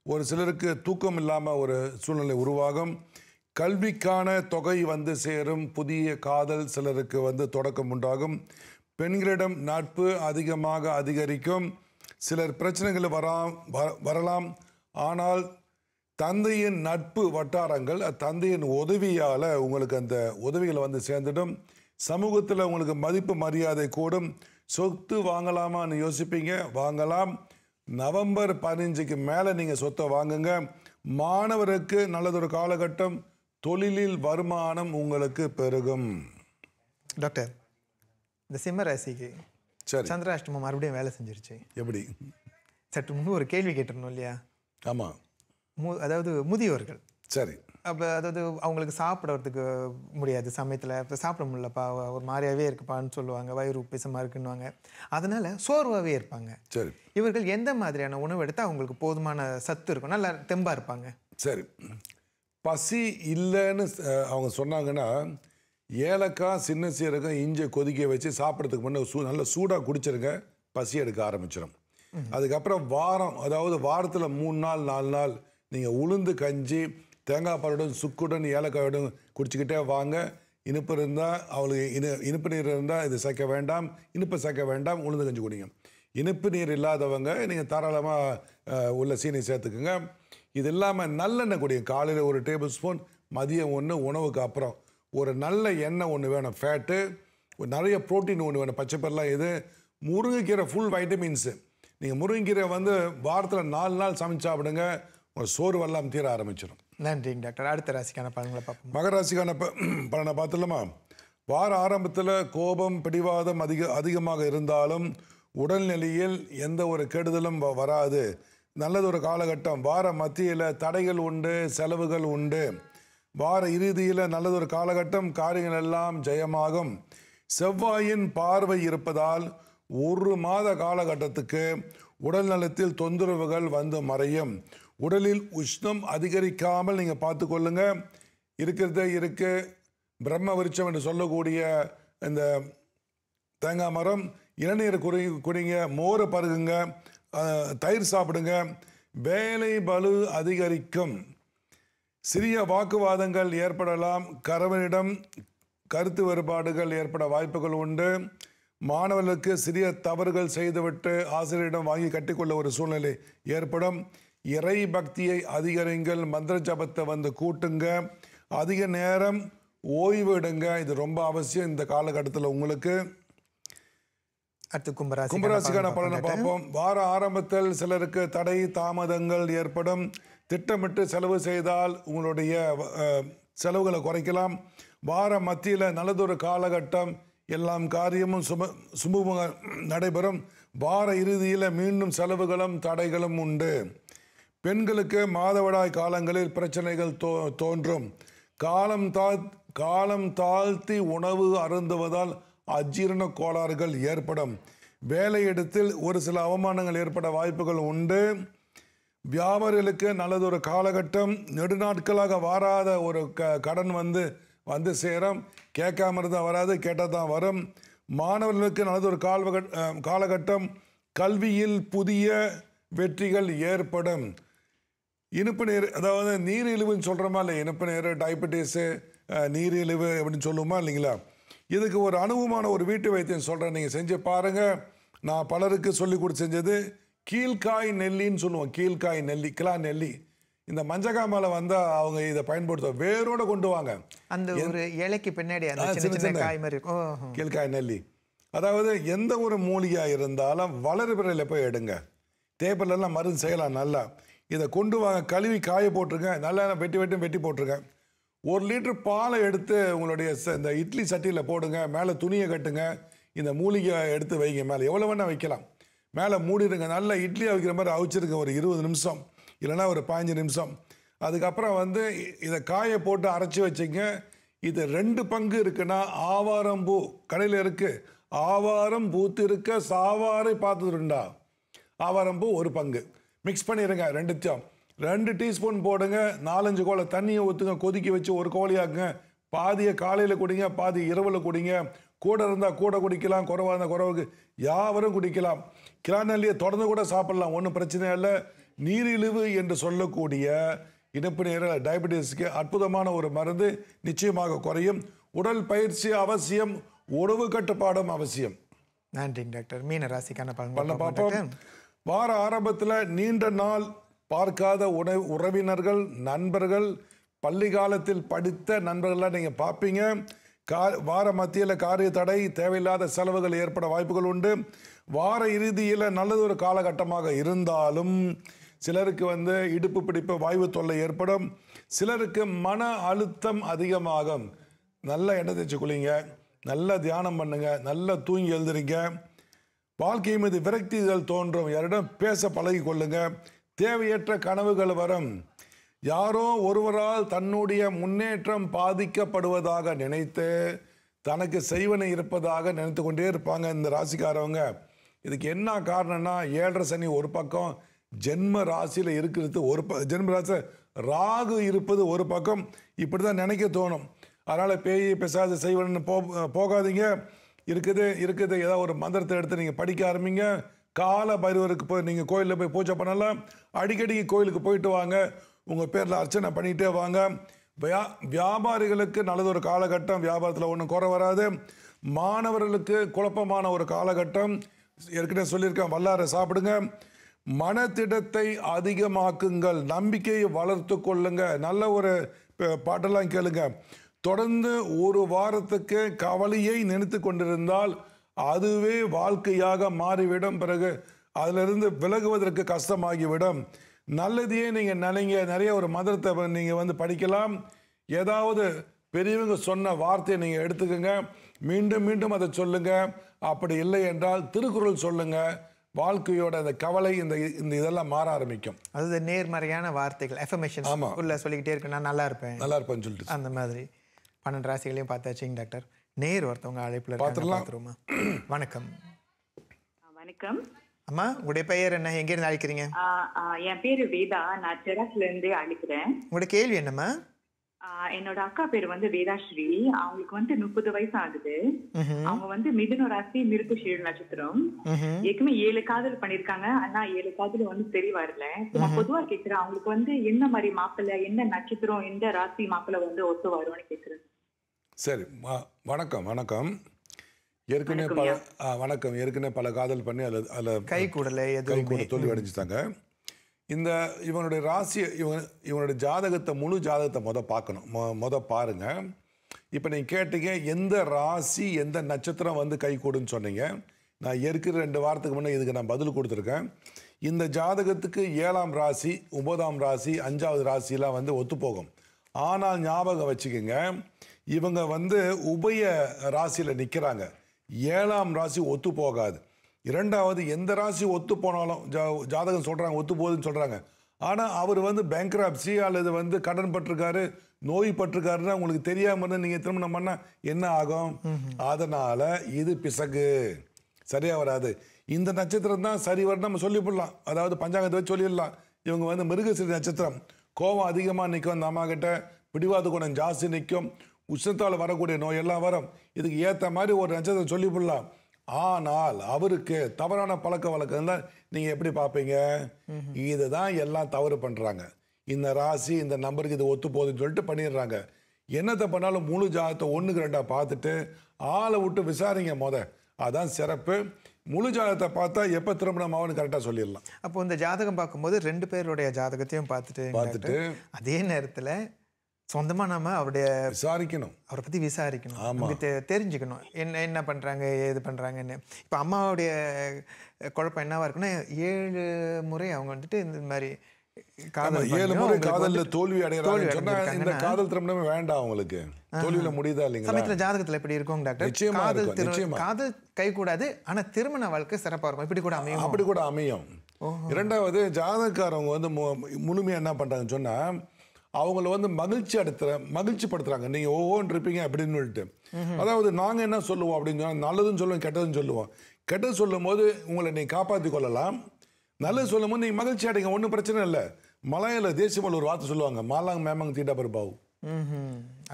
ஒரு சிலருக்கு தூக்கம் இல்லாமல் ஒரு சூழ்நிலை உருவாகும். கல்விக்கான தொகை வந்து சேரும். புதிய காதல் சிலருக்கு வந்து தொடக்கம் உண்டாகும். பெண்களிடம் நட்பு அதிகமாக அதிகரிக்கும். சிலர் பிரச்சனைகள் வரலாம். ஆனால் தந்தையின் நட்பு வட்டாரங்கள், தந்தையின் உதவியால் உங்களுக்கு அந்த உதவிகளை வந்து சேர்ந்துடும். சமூகத்தில் உங்களுக்கு மதிப்பு மரியாதை கூடும். சொத்து வாங்கலாமான்னு யோசிப்பீங்க, வாங்கலாம். நவம்பர் 15க்கு மேலே நீங்கள் சொத்தை வாங்குங்க. மாணவருக்கு நல்லதொரு காலகட்டம். தொழிலில் வருமானம் உங்களுக்கு பெருகும். டாக்டர், இந்த சிம்ம ராசிக்கு சரி, சந்திராஷ்டமம் மறுபடியும் வேலை செஞ்சிருச்சு. எப்படி? சற்று முன்பு ஒரு கேள்வி கேட்டிருந்தோம் இல்லையா? ஆமாம். அதாவது முதியோர்கள், சரி, அப்போ அதாவது அவங்களுக்கு சாப்பிட்றதுக்கு முடியாது சமயத்தில். இப்போ சாப்பிட முடியலப்பா, ஒரு மாதிரியாகவே இருக்குப்பான்னு சொல்லுவாங்க, வயிறு உப்பிசமாக இருக்குன்னுவாங்க. அதனால் சோர்வாகவே இருப்பாங்க. சரி, இவர்கள் எந்த மாதிரியான உணவு எடுத்தால் அவங்களுக்கு போதுமான சத்து இருக்கும், நல்லா தெம்பாக இருப்பாங்க? சரி, பசி இல்லைன்னு அவங்க சொன்னாங்கன்னா ஏலக்காய், சின்ன சீரகம், இஞ்சி கொதிக்க வச்சு சாப்பிட்றதுக்கு முன்னே நல்ல சூடாக குடிச்சிருங்க. பசி எடுக்க ஆரம்பிச்சிடும். அதுக்கப்புறம் அதாவது வாரத்தில் 3 நாள் 4 நாள் நீங்கள் உளுந்து கஞ்சி, தேங்காய் பாலுடன், சுக்குடன், ஏலக்காயுடன் குடிச்சிக்கிட்டே வாங்க. இனிப்பு இருந்தால் அவங்களுக்கு இனிப்பு நீர் இருந்தால் இது சேர்க்க வேண்டாம், இனிப்பு சேர்க்க வேண்டாம், உளுந்து கஞ்சி குடிங்க. இனிப்பு நீர் இல்லாதவங்க நீங்கள் தாராளமாக உள்ள சீனி சேர்த்துக்குங்க. இது இல்லாமல் நல்லெண்ணெய் குடிங்க. காலையில் 1 டேபிள் ஸ்பூன், மதியம் 1, உணவுக்கு அப்புறம் ஒரு நல்ல எண்ணெய் ஒன்று வேணும், ஃபேட்டு, நிறைய ப்ரோட்டீன் ஒன்று வேணும், பச்சைப்பயிரெலாம். இது முருங்கைக்கீரை ஃபுல் வைட்டமின்ஸு. நீங்கள் முருங்கைக்கீரை வந்து வாரத்தில் 4 நாள் சமைச்சு சாப்பிடுங்க. ஒரு சோர்வெல்லாம் தீர ஆரம்பிச்சிடும். நன்றிங்க டாக்டர். அடுத்த ராசிக்கான பலன்களை பார்ப்போம். மகர ராசிக்கான பலனை பார்த்துலாமா? வார ஆரம்பத்தில் கோபம், பிடிவாதம் அதிகமாக இருந்தாலும் உடல்நிலையில் எந்த ஒரு கெடுதலும் வராது. நல்லதொரு காலகட்டம். வார மத்தியில் தடைகள் உண்டு, செலவுகள் உண்டு. வார இறுதியில் நல்லதொரு காலகட்டம். காரியங்கள் எல்லாம் ஜெயமாகும். செவ்வாயின் பார்வை இருப்பதால் 1 மாத காலகட்டத்துக்கு உடல் நலத்தில் தொந்தரவுகள் வந்து மறையும். உடலில் உஷ்ணம் அதிகரிக்காமல் நீங்கள் பார்த்து கொள்ளுங்க. இருக்கிறதே பிரம்ம விருட்சம் என்று சொல்லக்கூடிய இந்த தேங்காய் மரம், இளநீர் குடிங்க, மோரை பருகுங்க, தயிர் சாப்பிடுங்க. வேலை பளு அதிகரிக்கும். சிறிய வாக்குவாதங்கள் ஏற்படலாம். கணவனிடம் கருத்து வேறுபாடுகள் ஏற்பட வாய்ப்புகள் உண்டு. மாணவர்களுக்கு சிறிய தவறுகள் செய்துவிட்டு ஆசிரியரிடம் வாங்கி கட்டிக்கொள்ள ஒரு சூழ்நிலை ஏற்படும். இறை பக்தியை அதிகரிங்கள். மந்திர ஜபத்தை வந்து கூட்டுங்க. அதிக நேரம் ஓய்வு எடுங்க. இது ரொம்ப அவசியம் இந்த காலகட்டத்தில் உங்களுக்கு. அடுத்து கும்பராசிக்கான பலனை பார்ப்போம். வார ஆரம்பத்தில் சிலருக்கு தடை தாமதங்கள் ஏற்படும். திட்டமிட்டு செலவு செய்தால் உங்களுடைய செலவுகளை குறைக்கலாம். வார மத்தியில் நல்லதொரு காலகட்டம். எல்லாம் காரியமும் சுமூகமாக நடைபெறும். வார இறுதியில் மீண்டும் செலவுகளும் தடைகளும் உண்டு. பெண்களுக்கு மாதவிடாய் காலங்களில் பிரச்சனைகள் தோன்றும். காலம் தாழ்த்தி உணவு அருந்துவதால் அஜீரண கோளாறுகள் ஏற்படும். வேலையிடத்தில் ஒரு சில அவமானங்கள் ஏற்பட வாய்ப்புகள் உண்டு. வியாபாரிகளுக்கு நல்லதொரு காலகட்டம். நெடுநாட்களாக வாராத ஒரு கடன் வந்து சேரும். கேட்காம இருந்தால் வராது, கேட்டால் தான் வரும். மாணவர்களுக்கு நல்லதொரு காலகட்டம். கல்வியில் புதிய வெற்றிகள் ஏற்படும். இனிப்பு நீர், அதாவது நீரிழிவுன்னு சொல்கிறோமா இல்லை, இனிப்பு நீர், டயபெட்டிஸு, நீரிழிவு அப்படின்னு சொல்லுவோமா இல்லைங்களா? இதுக்கு ஒரு அனுபவமான ஒரு வீட்டு வைத்தியம் சொல்கிறேன், நீங்கள் செஞ்சு பாருங்கள். நான் பலருக்கு சொல்லி கொடுத்து செஞ்சது கீழ்காய் நெல்லின்னு சொல்லுவோம். கீழ்காய் நெல்லி, கிளா நெல்லி. இந்த மஞ்சக்காய் மேலே வந்தால் அவங்க இதை பயன்படுத்துவோம். வேரோடு கொண்டு வாங்க. அந்த ஒரு இலைக்கு பின்னாடி காய் மாதிரி இருக்கும். கீழ்காய் நெல்லி, அதாவது எந்த ஒரு மூலிகையாக இருந்தாலும் வளர்பிறையில் போய் எடுங்க. தேப்பலெல்லாம் மருந்து செய்யலாம். நல்லா இதை கொண்டு வாங்க, கழுவி காய போட்டுருங்க. நல்லா வெட்டி போட்டுருங்க. 1 லிட்டர் பாலை எடுத்து உங்களுடைய இந்த இட்லி சட்டியில் போடுங்க. மேலே துணியை கட்டுங்க. இந்த மூலிகை எடுத்து வைங்க. மேலே எவ்வளோ வேணால் வைக்கலாம். மேலே மூடிடுங்க. நல்லா இட்லியை வைக்கிற மாதிரி அவிச்சிருங்க. ஒரு 20 நிமிஷம் இல்லைன்னா ஒரு 15 நிமிஷம். அதுக்கப்புறம் இதை காய போட்டு அரைச்சி வச்சிங்க. இது 2 பங்கு இருக்குன்னா ஆவாரம்பூ கடையில் இருக்குது. ஆவாரம் பூத்து இருக்க சாவாரை பார்த்துருண்டா. ஆவாரம்பூ 1 பங்கு மிக்ஸ் பண்ணிடுங்க. 2 டீஸ்பூன் போடுங்க. 4-5 கோலை தண்ணியை ஊற்றுங்க. கொதிக்க வச்சு 1 கோழியாக்குங்க. பாதியை காலையில் குடிங்க, பாதி இரவில் குடிங்க. கூட இருந்தால் கூட குடிக்கலாம், குறைவாக இருந்தால் குறைவுக்கு யாவரும் குடிக்கலாம். கிளாநெல்லியை தொடர்ந்து கூட சாப்பிடலாம், ஒன்றும் பிரச்சனை இல்லை. நீரிழிவு என்று சொல்லக்கூடிய இனிப்பு நீர், டயபெட்டிஸ்க்கு அற்புதமான ஒரு மருந்து. நிச்சயமாக குறையும். உடல் பயிற்சி அவசியம், உணவு கட்டுப்பாடும் அவசியம். நன்றிங்க டாக்டர். மீன ராசிக்கான பலன் பார்ப்போம். வார ஆரம்பத்தில் நீண்ட நாள் பார்க்காத உறவினர்கள், நண்பர்கள், பள்ளி காலத்தில் படித்த நண்பர்கள்லாம் நீங்கள் பார்ப்பீங்க. வார மத்தியில் காரிய தடை, தேவையில்லாத செலவுகள் ஏற்பட வாய்ப்புகள் உண்டு. வார இறுதியில் நல்லது ஒரு காலகட்டமாக இருந்தாலும் சிலருக்கு இடுப்பு பிடிப்பு, வாய்வு தொல்லை ஏற்படும். சிலருக்கு மன அழுத்தம் அதிகமாகும். நல்ல எண்ணெய் தேய்ச்சி குளிங்க, நல்ல தியானம் பண்ணுங்க, நல்ல தூங்கி எழுதுறீங்க. வாழ்க்கை மீது விரக்திகள் தோன்றும். யாரிடம் பேச பழகி கொள்ளுங்க. தேவையற்ற கனவுகள் வரும். யாரோ ஒருவரால் தன்னுடைய முன்னேற்றம் பாதிக்கப்படுவதாக நினைத்து தனக்கு செய்வனை இருப்பதாக நினைத்து கொண்டே இருப்பாங்க இந்த ராசிக்காரவங்க. இதுக்கு என்ன காரணம்னா 7.5 சனி ஒரு பக்கம், ஜென்ம ராசியில் இருக்கிறது ஜென்ம ராசி ராகு இருப்பது ஒரு பக்கம். இப்படி தான் நினைக்க தோணும். அதனால் பேய் பிசாசு செய்வன்னு போகாதீங்க. இருக்குது ஏதாவது ஒரு மந்திரத்தை எடுத்து நீங்கள் படிக்க ஆரம்பிங்க. கால பைரவருக்கு போய் நீங்கள் கோயிலில் போய் பூஜை பண்ணலாம். அடிக்கடி கோயிலுக்கு போயிட்டு வாங்க. உங்கள் பேரில் அர்ச்சனை பண்ணிகிட்டே வாங்க. வியாபாரிகளுக்கு நல்லதொரு காலகட்டம். வியாபாரத்தில் ஒன்றும் குறை வராது. மாணவர்களுக்கு குழப்பமான ஒரு காலகட்டம். ஏற்கனவே சொல்லியிருக்கேன், வல்லாரை சாப்பிடுங்க. மனத்திடத்தை அதிகமாக்குங்கள். நம்பிக்கையை வளர்த்து கொள்ளுங்க. நல்ல ஒரு பாட்டெல்லாம் கேளுங்க. தொடர்ந்து 1 வாரத்துக்கு கவலையை நினைத்து கொண்டிருந்தால் அதுவே வாழ்க்கையாக மாறிவிடும். பிறகு அதிலிருந்து விலகுவதற்கு கஷ்டமாகிவிடும். நல்லதையே நீங்கள் நினைங்க. நிறைய ஒரு மந்திரத்தை நீங்கள் படிக்கலாம். ஏதாவது பெரியவங்க சொன்ன வார்த்தையை நீங்கள் எடுத்துக்கோங்க. மீண்டும் மீண்டும் அதை சொல்லுங்க. அப்படி இல்லை என்றால் திருக்குறள் சொல்லுங்க. வாழ்க்கையோட அந்த கவலை இந்த இதெல்லாம் மாற ஆரம்பிக்கும். அதாவது நேர்மறையான வார்த்தைகள், எஃபர்மேஷன் உள்ள சொல்லிக்கிட்டே இருக்கு. நான் நல்லா இருப்பேன்னு சொல்லிட்டு அந்த மாதிரி 12 ராசிகளையும் பார்த்தாச்சுங்க டாக்டர். ஒருத்தவங்க அழைப்புல பார்த்துருமா? வணக்கம். வணக்கம் அம்மா, உங்களுடைய பெயர் என்ன? எங்க இருந்து அழைக்கிறீங்க? என் பேரு வேதா. நான் செராஸ்ல இருந்து அழைக்கிறேன். உங்களுடைய கேள்வி என்னம்மா? என்னோட அக்கா பேரு வேதாஸ்ரீ. அவங்களுக்கு 30 வயசு ஆகுது. அவங்க மிதுன ராசி, மிருகசீர நட்சத்திரம். ஏற்கனவே 7 காதல் பண்ணிருக்காங்க. ஆனா 7 காதல் சரி வரல. நான் பொதுவா கேக்குறேன், அவங்களுக்கு என்ன மாதிரி மாப்பிள்ளை, என்ன நட்சத்திரம், எந்த ராசி மாப்பிள்ளை ஒத்து வரும்னு கேக்குறேன். சரி, வணக்கம். ஏற்கனவே பல காதல் பண்ணி அதில் கை கூட தோல்வி அடைஞ்சிட்டாங்க. இவனுடைய ராசி, இவனுடைய ஜாதகத்தை, முழு ஜாதகத்தை பார்க்கணும். பாருங்க. இப்போ நீங்கள் கேட்டீங்க எந்த ராசி எந்த நட்சத்திரம் கை கூடுன்னு சொன்னீங்க. நான் 2 வாரத்துக்கு முன்னே இதுக்கு நான் பதில் கொடுத்துருக்கேன். இந்த ஜாதகத்துக்கு 7ஆம் ராசி, 9ஆம் ராசி, 5வது ராசிலாம் ஒத்து போகும். ஆனால் ஞாபகம் வச்சுக்கோங்க, இவங்க உபய ராசியில் நிற்கிறாங்க. 7ஆம் ராசி ஒத்து போகாது. 2வது, எந்த ராசி ஒத்து போனாலும் ஜாதகம் சொல்கிறாங்க ஒத்து போகுதுன்னு சொல்கிறாங்க. ஆனால் அவர் வந்து பேங்க்ராப்சி அல்லது வந்து கடன் பட்டிருக்காரு, நோய் பட்டிருக்காருன்னா உங்களுக்கு தெரியாமல் இருந்தால் நீங்கள் திருமணம் பண்ணால் என்ன ஆகும்? அதனால் இது பிசகு, சரியாக வராது. இந்த நட்சத்திரம் தான் சரி வர நம்ம சொல்லிவிடலாம். அதாவது பஞ்சாங்கத்தை வச்சு சொல்லிடலாம். இவங்க வந்து மிருகசீரிஷ நட்சத்திரம், கோபம் அதிகமாக நிற்கும், அந்த அம்மா கிட்ட பிடிவாத குணம் ஜாஸ்தி நிற்கும், உஷ்ணத்தால் வரக்கூடிய நோய் எல்லாம் வரும். இதுக்கு ஏற்ற மாதிரி ஒரு நட்சத்திரம் சொல்லிவிடலாம். ஆனால் அவருக்கு தவறான பழக்க வழக்கம் தான் நீங்கள் எப்படி பார்ப்பீங்க? இதுதான் எல்லாம் தவறு பண்ணுறாங்க. இந்த ராசி இந்த நம்பருக்கு இது ஒத்து போகுதுன்னு சொல்லிட்டு பண்ணிடுறாங்க. என்னத்தை பண்ணாலும் முழு ஜாதகத்தை 1க்கு 2 பார்த்துட்டு ஆளை விட்டு விசாரிங்க. அதான் சிறப்பு. முழு ஜாதகத்தை பார்த்தா எப்போ திருமணம் ஆகும்னு கரெக்டாக சொல்லிடலாம். அப்போ இந்த ஜாதகம் பார்க்கும்போது 2 பேருடைய ஜாதகத்தையும் பார்த்துட்டு அதே நேரத்தில் சொந்தமாக நம்ம அவருடைய விசாரிக்கணும், அவரை பற்றி விசாரிக்கணும், தெரிஞ்சுக்கணும் என்ன பண்ணுறாங்க ஏது பண்ணுறாங்கன்னு. இப்போ அம்மாவுடைய குழப்பம் என்னவா இருக்குன்னா 7 முறை அவங்க வந்துட்டு இந்த மாதிரி 7 முறை காதலில் தோல்வி அடைகிறாங்க. இந்த காதல் திருமணமே வேண்டாம் அவங்களுக்கு. தோல்வியில முடியுதா இல்லைங்களா? சமயத்தில் ஜாதகத்தில் எப்படி இருக்கும் டாக்டர்? காதல் கை கூடாது, ஆனால் திருமண வாழ்க்கை சிறப்பாக இருக்கும், இப்படி கூட அமையும். அப்படி கூட அமையும். இரண்டாவது, ஜாதகக்காரவங்க வந்து முழுமையாக என்ன பண்ணுறாங்கன்னு சொன்னால் அவங்கள வந்து மகிழ்ச்சி படுத்துறாங்க. நீங்கள் ஒவ்வொன்று இருப்பீங்க அப்படின்னு சொல்லிட்டு. அதாவது நாங்கள் என்ன சொல்லுவோம் அப்படின்னு சொன்னால் நல்லதுன்னு சொல்லுவோம், கெட்டதுன்னு சொல்லுவோம். கெட்டது சொல்லும் போது உங்களை நீங்கள் காப்பாற்றி கொள்ளலாம், நல்லது சொல்லும் போது நீங்கள் மகிழ்ச்சி அடைங்க, ஒன்றும் பிரச்சனை இல்லை. மலையில தேசியமல் ஒரு வார்த்தை சொல்லுவாங்க, மாலாங் மேமங் தீட்டா பருப்பாவு.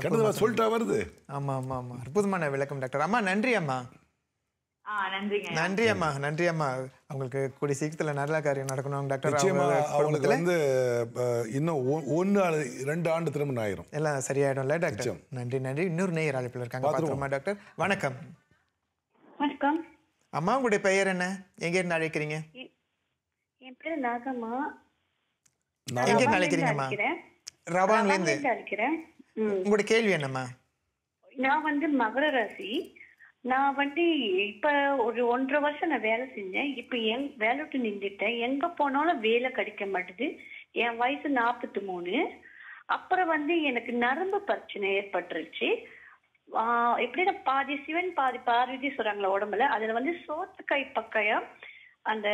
கெட்டது சொல்லிட்டா வருது. ஆமாம் ஆமாம் ஆமாம், அற்புதமான விளக்கம் டாக்டர். அம்மா நன்றி அம்மா. நன்றி அம்மா, நன்றி அம்மா. அவங்களுக்கு கூடிய சீக்கிரத்தில் நல்ல காரியம் நடக்கணும் டாக்டர். அவங்களுக்கு வந்து இன்னும் 1-2 ஆண்டு திருமணம் ஆயிரும், எல்லாம் சரியாயிடும்ல டாக்டர்? நன்றி நன்றி. இன்னொரு நேயர் அழைப்பில் இருக்காங்க, பார்த்துருமா டாக்டர்? வணக்கம். வணக்கம் அம்மா, உங்களுடைய பெயர் என்ன? எங்க இருந்து அழைக்கிறீங்க? என் பேர் நாகம்மா. எங்க இருந்து அழைக்கிறீங்கம்மா? ரவான்ல இருந்து அழைக்கிறேன். உங்களுடைய கேள்வி என்னம்மா? நான் வந்து மகர ராசி. நான் வந்து இப்ப ஒரு 1.5 வருஷம் நான் வேலை செஞ்சேன். இப்ப வேலை விட்டு நின்றுட்டேன். எங்க போனாலும் வேலை கிடைக்க மாட்டுது. என் வயசு 43. அப்புறம் வந்து எனக்கு நரம்பு பிரச்சனை ஏற்பட்டுருச்சு. எப்படின்னா பாதி சிவன் பாதி பார்வதி சொல்றாங்களா உடம்புல, அதுல வந்து சோத்துக்காய் பக்கையா அந்த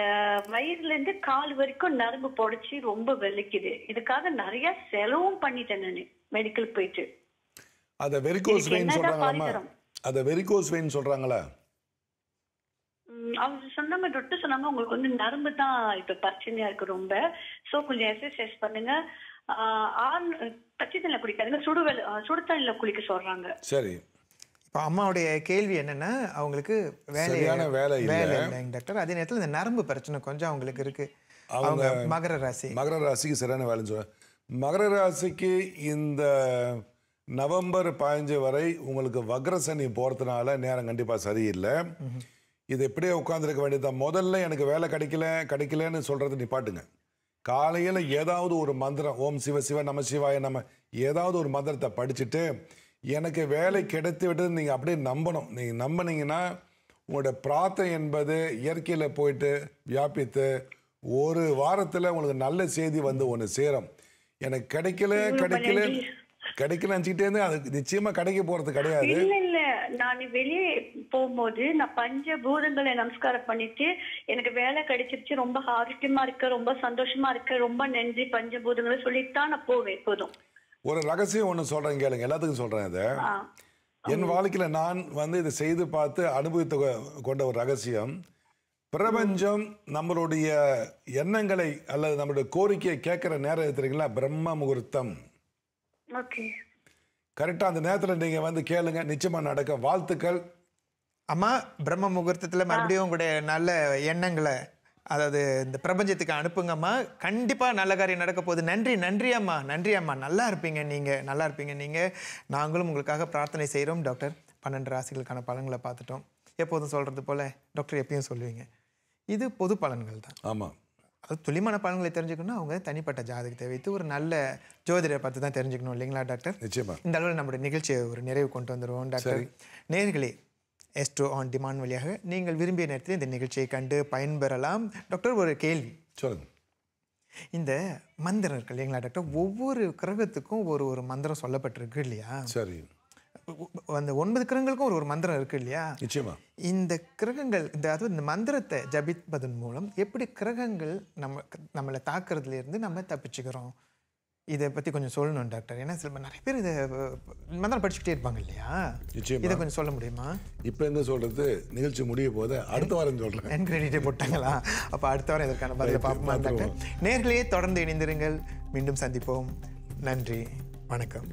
வயிறுல இருந்து கால் வரைக்கும் நரம்பு பொடிச்சு ரொம்ப வலிக்குது. இதுக்காக நிறைய செலவும் பண்ணிட்டேன் நான் மெடிக்கல் போயிட்டு. அத வெரிகோஸ் வெயின் சொல்றாங்களா? அத வெரிகோஸ் வெயின் சொல்றாங்களா? அவங்க சொன்னாங்க, டாக்டர் சொன்னாங்க உங்களுக்கு வந்து நரம்பு தான் இப்ப பிரச்சனையா இருக்கு ரொம்ப. சோ கொஞ்சம் எக்ஸசைஸ் பண்ணுங்க, பச்சை தண்ணில குளிக்காதுங்க, சுடு தண்ணில குளிக்க சொல்றாங்க. சரி. இப்போ அம்மாவுடைய கேள்வி என்னன்னா, அவங்களுக்கு வேலை இல்லைங்க டாக்டர். அதே நேரத்தில் இந்த நரம்பு பிரச்சனை கொஞ்சம் அவங்களுக்கு இருக்கு. அவங்க மகர ராசிக்கு சரியான வேலைன்னு சொல்றேன். மகர ராசிக்கு இந்த நவம்பர் 15 வரை உங்களுக்கு வக்ரசனி போகிறதுனால நேரம் கண்டிப்பாக சரியில்லை. இது எப்படியே உட்காந்துருக்க வேண்டியதுதான். முதல்ல எனக்கு வேலை கிடைக்கலன்னு சொல்கிறது நிப்பாட்டுங்க. காலையில் ஏதாவது ஒரு மந்திரம், ஓம் சிவ சிவ நம சிவாய நம்ம, ஏதாவது ஒரு மந்திரத்தை படிச்சுட்டு எனக்கு வேலை கிடைத்து விட்டது நீங்கள் அப்படியே நம்பணும். நீங்கள் நம்பினீங்கன்னா உங்களோட பிரார்த்தனை என்பது இயற்கையில் போயிட்டு வியாபித்து 1 வாரத்தில் உங்களுக்கு நல்ல செய்தி வந்து ஒன்று சேரும். எனக்கு கிடைக்கல நினைச்சிட்டே இருந்து அது நிச்சயமா கிடைக்க போறது கிடையாது. இல்ல நான் வெளியே போகும்போது நான் பஞ்சபூதங்களை நமஸ்காரம் பண்ணிட்டு எனக்கு வேலை கிடைச்சிருச்சு, ரொம்ப ஆரோக்கியமா இருக்கு, ரொம்ப சந்தோஷமா இருக்கு, ரொம்ப நன்றி பஞ்சபூதங்களை சொல்லிட்டு தான் நான் போவேன். போதும். ஒரு ரகசியம் ஒன்று சொல்றேன் கேளுங்க, எல்லாத்துக்கும் சொல்றேன். இதை என் வாழ்க்கையில நான் வந்து இதை செய்து பார்த்து அனுபவித்து கொண்ட ஒரு ரகசியம், பிரபஞ்சம் நம்மளுடைய எண்ணங்களை அல்லது நம்மளுடைய கோரிக்கையை கேட்கிற நேரம் தெரியுங்களா, பிரம்ம முகூர்த்தம். கரெக்டா அந்த நேரத்தில் நீங்க வந்து கேளுங்க, நிச்சயமா நடக்க. வாழ்த்துக்கள் அம்மா. பிரம்ம முகூர்த்தத்தில் மறுபடியும் உங்களுடைய நல்ல எண்ணங்களை அதாவது இந்த பிரபஞ்சத்துக்கு அனுப்புங்கம்மா. கண்டிப்பாக நல்ல காரியம் நடக்க போகுது. நன்றி அம்மா, நன்றி அம்மா. நல்லா இருப்பீங்க நீங்கள். நாங்களும் உங்களுக்காக பிரார்த்தனை செய்கிறோம் டாக்டர். 12 ராசிகளுக்கான பலன்களை பார்த்துட்டோம். எப்போதும் சொல்கிறது போல் டாக்டர் எப்பயும் சொல்லுவீங்க, இது பொது பலன்கள் தான். ஆமாம். அது துல்லியமான பலன்களை தெரிஞ்சுக்கணும், அவங்க தனிப்பட்ட ஜாதகத்தை வைத்து ஒரு நல்ல ஜோதிடரை பார்த்து தான் தெரிஞ்சுக்கணும் இல்லைங்களா டாக்டர்? நிச்சயமாக. இந்த அளவில் நம்முடைய நிகழ்ச்சியை ஒரு நிறைவு கொண்டு வந்துடுவோம் டாக்டர். நேயர்களே, எஸ்ட்ரோ ஆன் டிமாண்ட் வழியாக நீங்கள் விரும்பிய நேரத்தில் இந்த நிகழ்ச்சியை கண்டு பயன்பெறலாம். டாக்டர், ஒரு கேள்வி சொல்லுங்க. இந்த மந்திரம் இருக்கு இல்லைங்களா டாக்டர், ஒவ்வொரு கிரகத்துக்கும் ஒரு மந்திரம் சொல்லப்பட்டிருக்கு இல்லையா? சரி. அந்த 9 கிரகங்களுக்கும் ஒரு மந்திரம் இருக்கு இல்லையா? நிச்சயமா. இந்த கிரகங்கள் அதாவது இந்த மந்திரத்தை ஜபிப்பதன் மூலம் எப்படி கிரகங்கள் நம்மளை தாக்குறதுல இருந்து நம்ம தப்பிச்சுக்கிறோம்? இதை பற்றி கொஞ்சம் சொல்லணும் டாக்டர். ஏன்னா நிறைய பேர் இதை மந்திரம் படிச்சுக்கிட்டே இருப்பாங்க இல்லையா? இதை கொஞ்சம் சொல்ல முடியுமா? இப்போ என்ன சொல்றது, நிகழ்ச்சி முடிய போது அடுத்த வாரம் சொல்கிறேன். என் கிரெடிட்டே போட்டாங்களா? அப்போ அடுத்த வாரம் இதற்கான பதிலை பார்ப்போமா டாக்டர்? நேர்களே தொடர்ந்து இணைந்திருங்கள். மீண்டும் சந்திப்போம். நன்றி, வணக்கம்.